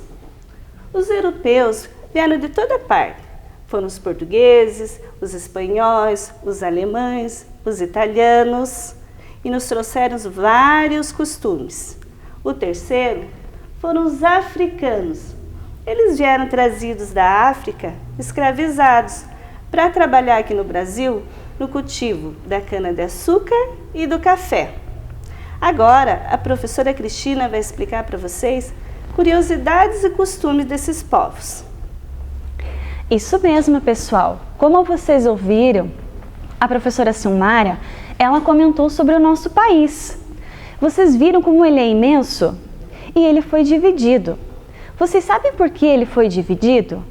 Os europeus vieram de toda parte. Foram os portugueses, os espanhóis, os alemães, os italianos e nos trouxeram vários costumes. O terceiro foram os africanos. Eles vieram trazidos da África, escravizados, para trabalhar aqui no Brasil no cultivo da cana-de-açúcar e do café. Agora, a professora Cristina vai explicar para vocês curiosidades e costumes desses povos. Isso mesmo, pessoal. Como vocês ouviram, a professora Silmara, ela comentou sobre o nosso país. Vocês viram como ele é imenso? E ele foi dividido. Vocês sabem por que ele foi dividido?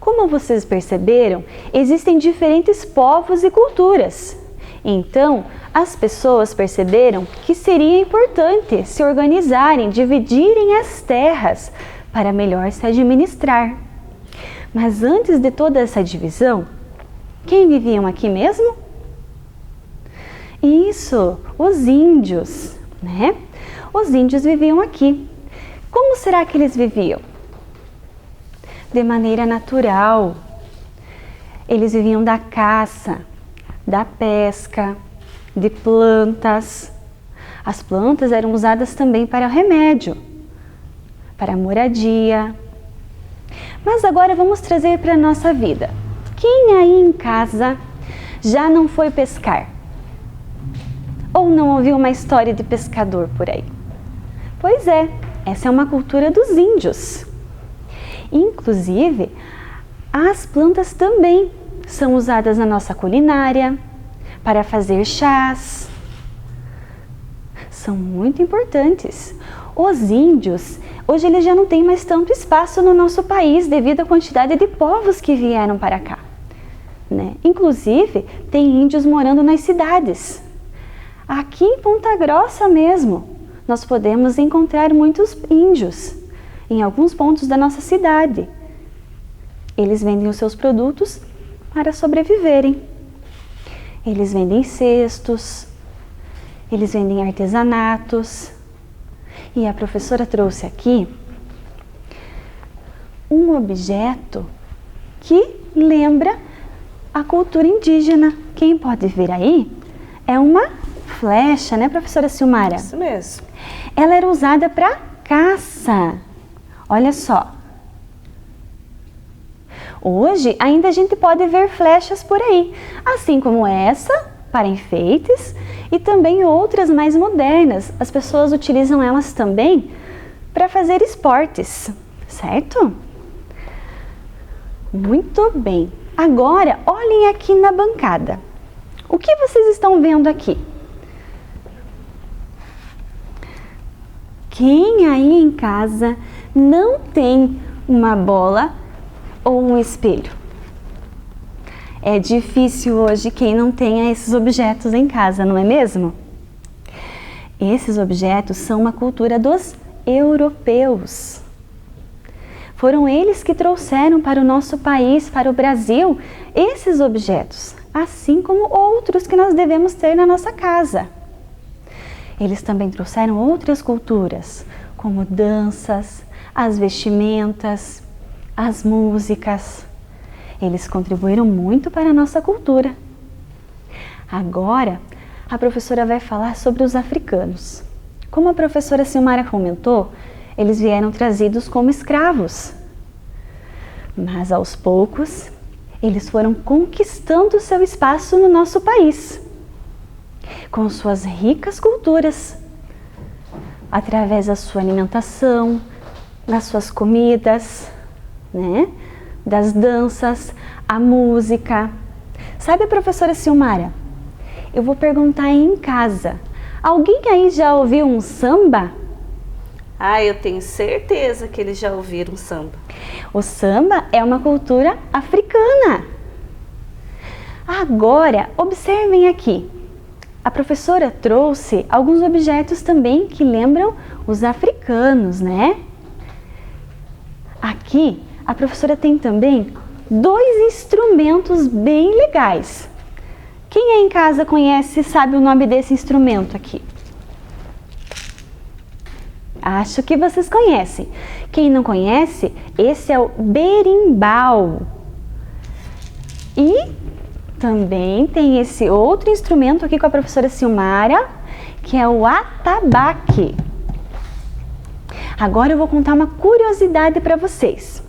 Como vocês perceberam, existem diferentes povos e culturas. Então, as pessoas perceberam que seria importante se organizarem, dividirem as terras para melhor se administrar. Mas antes de toda essa divisão, quem viviam aqui mesmo? Isso, os índios, né? Os índios viviam aqui. Como será que eles viviam? De maneira natural. Eles viviam da caça, da pesca, de plantas. As plantas eram usadas também para remédio, para moradia. Mas agora vamos trazer para a nossa vida. Quem aí em casa já não foi pescar? Ou não ouviu uma história de pescador por aí? Pois é, essa é uma cultura dos índios. Inclusive, as plantas também são usadas na nossa culinária, para fazer chás. São muito importantes. Os índios, hoje eles já não têm mais tanto espaço no nosso país devido à quantidade de povos que vieram para cá, né? Inclusive, tem índios morando nas cidades. Aqui em Ponta Grossa mesmo, nós podemos encontrar muitos índios em alguns pontos da nossa cidade. Eles vendem os seus produtos para sobreviverem. Eles vendem cestos, eles vendem artesanatos. E a professora trouxe aqui um objeto que lembra a cultura indígena. Quem pode ver aí é uma flecha, né, professora Silmara? Isso mesmo. Ela era usada para caça. Olha só. Hoje ainda a gente pode ver flechas por aí, assim como essa para enfeites e também outras mais modernas. As pessoas utilizam elas também para fazer esportes, certo? Muito bem. Agora, olhem aqui na bancada. O que vocês estão vendo aqui? Quem aí em casa não tem uma bola ou um espelho? É difícil hoje quem não tenha esses objetos em casa, não é mesmo? Esses objetos são uma cultura dos europeus. Foram eles que trouxeram para o nosso país, para o Brasil, esses objetos, assim como outros que nós devemos ter na nossa casa. Eles também trouxeram outras culturas, como danças, as vestimentas, as músicas. Eles contribuíram muito para a nossa cultura. Agora, a professora vai falar sobre os africanos. Como a professora Silmara comentou, eles vieram trazidos como escravos. Mas aos poucos, eles foram conquistando seu espaço no nosso país, com suas ricas culturas, através da sua alimentação, das suas comidas, né? Das danças, a música. Sabe, professora Silmara, eu vou perguntar aí em casa, alguém aí já ouviu um samba? Ah, eu tenho certeza que eles já ouviram samba. O samba é uma cultura africana. Agora, observem aqui. A professora trouxe alguns objetos também que lembram os africanos, né? Aqui, a professora tem também 2 instrumentos bem legais. Quem aí em casa conhece e sabe o nome desse instrumento aqui? Acho que vocês conhecem. Quem não conhece, esse é o berimbau. E também tem esse outro instrumento aqui com a professora Silmara, que é o atabaque. Agora eu vou contar uma curiosidade para vocês.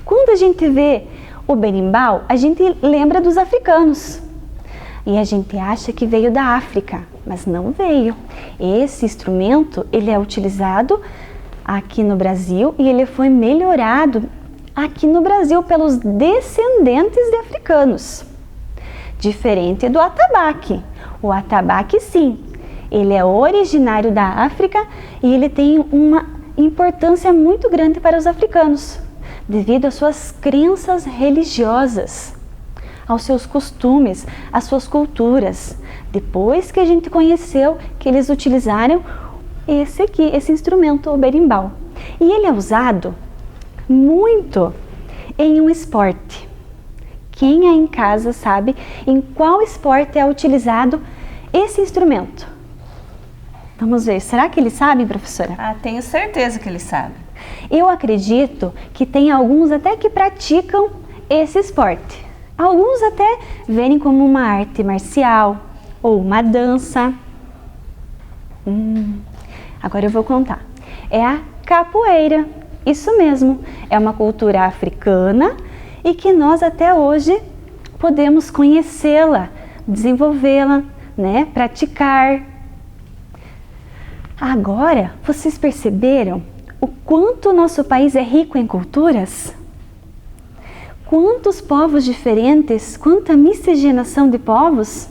Quando a gente vê o berimbau, a gente lembra dos africanos. E a gente acha que veio da África. mas não veio. Esse instrumento, ele é utilizado aqui no Brasil e ele foi melhorado aqui no Brasil pelos descendentes de africanos. Diferente do atabaque. O atabaque, sim, ele é originário da África e ele tem uma importância muito grande para os africanos, devido às suas crenças religiosas, aos seus costumes, às suas culturas. Depois que a gente conheceu que eles utilizaram esse instrumento, o berimbau. E ele é usado muito em um esporte. Quem aí em casa sabe em qual esporte é utilizado esse instrumento? Vamos ver, será que eles sabem, professora? Tenho certeza que eles sabem. Eu acredito que tem alguns até que praticam esse esporte. Alguns até verem como uma arte marcial ou uma dança. Agora eu vou contar. É a capoeira. Isso mesmo, é uma cultura africana e que nós até hoje podemos conhecê-la, desenvolvê-la, né? Praticar. Agora, vocês perceberam o quanto o nosso país é rico em culturas? Quantos povos diferentes, quanta miscigenação de povos?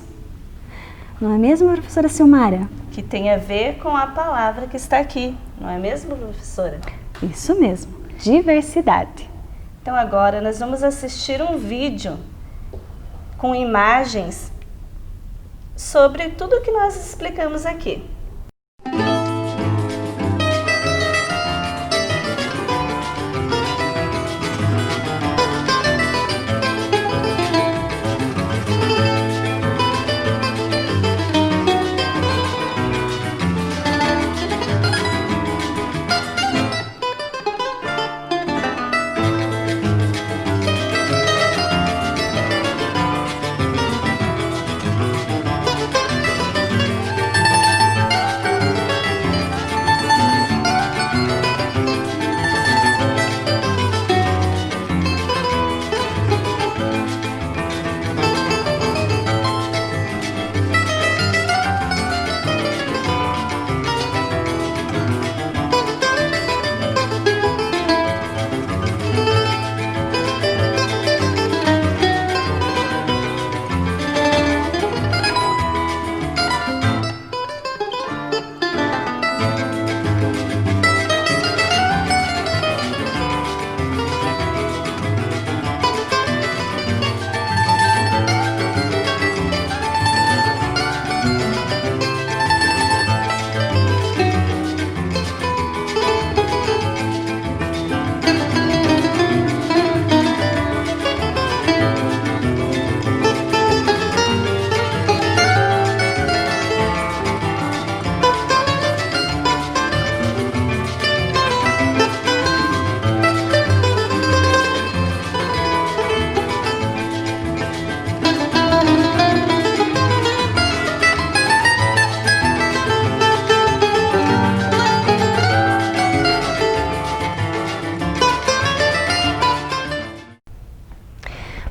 Não é mesmo, professora Silmara? Que tem a ver com a palavra que está aqui, não é mesmo, professora? Isso mesmo, diversidade. Então agora nós vamos assistir um vídeo com imagens sobre tudo o que nós explicamos aqui.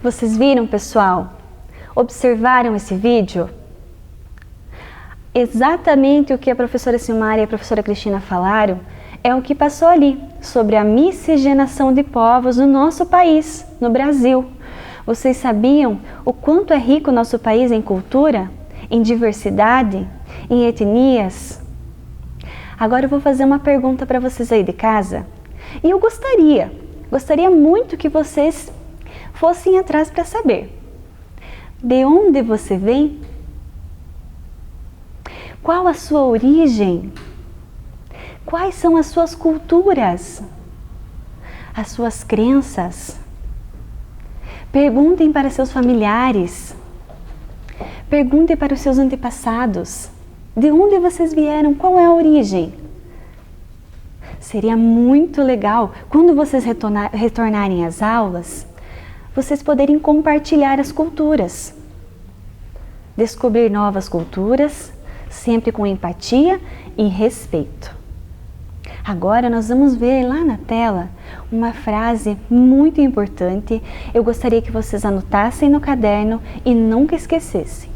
Vocês viram, pessoal? Observaram esse vídeo? Exatamente o que a professora Silmara e a professora Cristina falaram é o que passou ali, sobre a miscigenação de povos no nosso país, no Brasil. Vocês sabiam o quanto é rico o nosso país em cultura, em diversidade, em etnias? Agora eu vou fazer uma pergunta para vocês aí de casa. E eu gostaria muito que vocês fossem atrás para saber. De onde você vem? Qual a sua origem? Quais são as suas culturas? As suas crenças? Perguntem para seus familiares. Perguntem para os seus antepassados. De onde vocês vieram? Qual é a origem? Seria muito legal, quando vocês retornarem às aulas, vocês poderem compartilhar as culturas. Descobrir novas culturas, sempre com empatia e respeito. Agora nós vamos ver lá na tela uma frase muito importante. Eu gostaria que vocês anotassem no caderno e nunca esquecessem.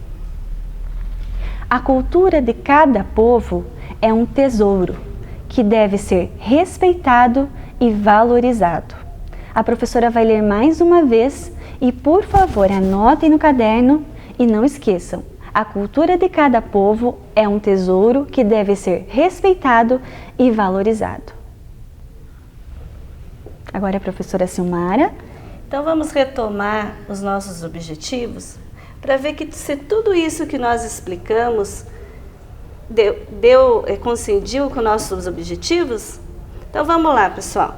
A cultura de cada povo é um tesouro que deve ser respeitado e valorizado. A professora vai ler mais uma vez e, por favor, anotem no caderno e não esqueçam. A cultura de cada povo é um tesouro que deve ser respeitado e valorizado. Agora a professora Silmara. Então vamos retomar os nossos objetivos para ver que se tudo isso que nós explicamos coincidiu com nossos objetivos. Então vamos lá, pessoal.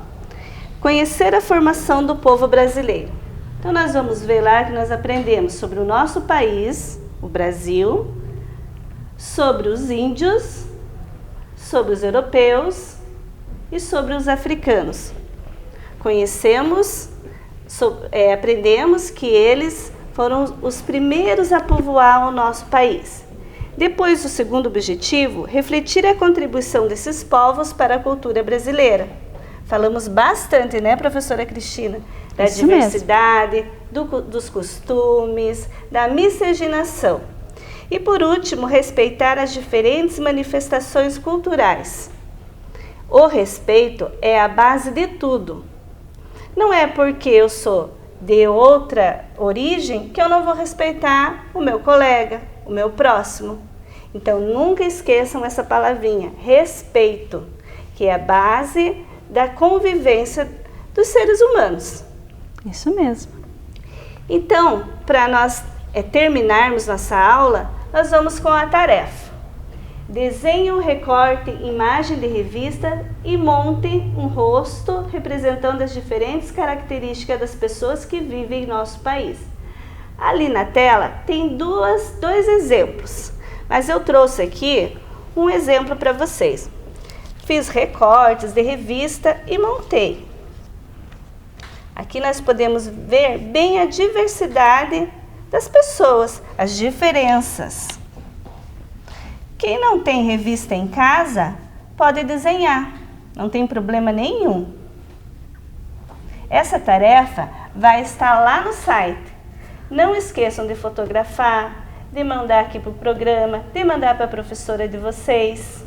Conhecer a formação do povo brasileiro. Então nós vamos ver lá que nós aprendemos sobre o nosso país, o Brasil, sobre os índios, sobre os europeus e sobre os africanos. Aprendemos que eles foram os primeiros a povoar o nosso país. Depois, o segundo objetivo, refletir a contribuição desses povos para a cultura brasileira. Falamos bastante, né, professora Cristina? Da Isso diversidade, dos costumes, da miscigenação. E por último, respeitar as diferentes manifestações culturais. O respeito é a base de tudo. Não é porque eu sou de outra origem que eu não vou respeitar o meu colega, o meu próximo. Então, nunca esqueçam essa palavrinha, respeito, que é a base da convivência dos seres humanos. Isso mesmo. Então, para nós terminarmos nossa aula, nós vamos com a tarefa. Desenhe um recorte, imagem de revista e monte um rosto representando as diferentes características das pessoas que vivem em nosso país. Ali na tela tem dois exemplos, mas eu trouxe aqui um exemplo para vocês. Fiz recortes de revista e montei. Aqui nós podemos ver bem a diversidade das pessoas, as diferenças. Quem não tem revista em casa, pode desenhar, não tem problema nenhum. Essa tarefa vai estar lá no site. Não esqueçam de fotografar, de mandar aqui para o programa, de mandar para a professora de vocês,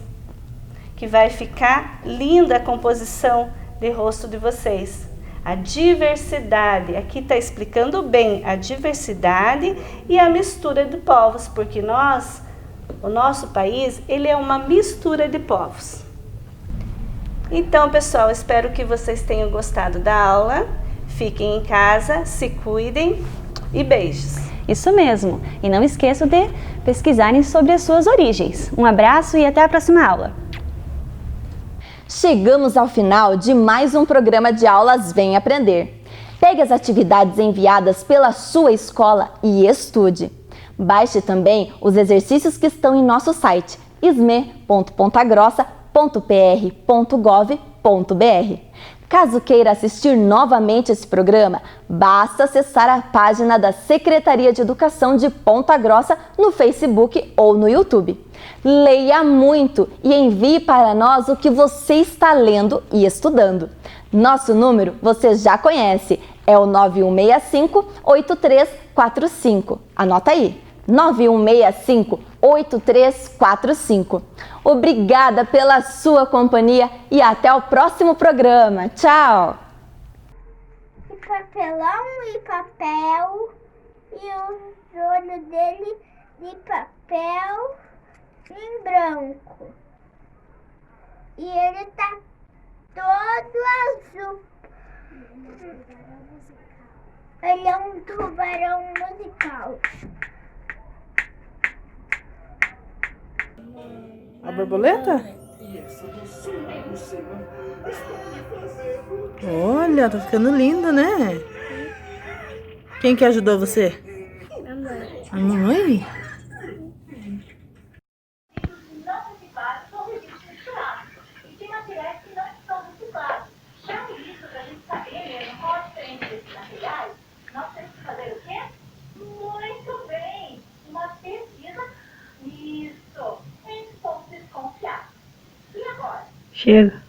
que vai ficar linda a composição de rosto de vocês. A diversidade, aqui está explicando bem a diversidade e a mistura de povos, porque o nosso país, ele é uma mistura de povos. Então, pessoal, espero que vocês tenham gostado da aula. Fiquem em casa, se cuidem e beijos. Isso mesmo. E não esqueçam de pesquisarem sobre as suas origens. Um abraço e até a próxima aula. Chegamos ao final de mais um programa de aulas Vem Aprender. Pegue as atividades enviadas pela sua escola e estude. Baixe também os exercícios que estão em nosso site sme.pontagrossa.pr.gov.br. Caso queira assistir novamente esse programa, basta acessar a página da Secretaria de Educação de Ponta Grossa no Facebook ou no YouTube. Leia muito e envie para nós o que você está lendo e estudando. Nosso número você já conhece, é o 9165-8345. Anota aí, 9165-8345. Obrigada pela sua companhia e até o próximo programa. Tchau! E papelão e papel e os olhos dele de papel em branco. E ele tá todo azul. Ele é um tubarão musical. A borboleta? Olha, tá ficando lindo, né? Quem que ajudou você? Mamãe. A mamãe? Chega.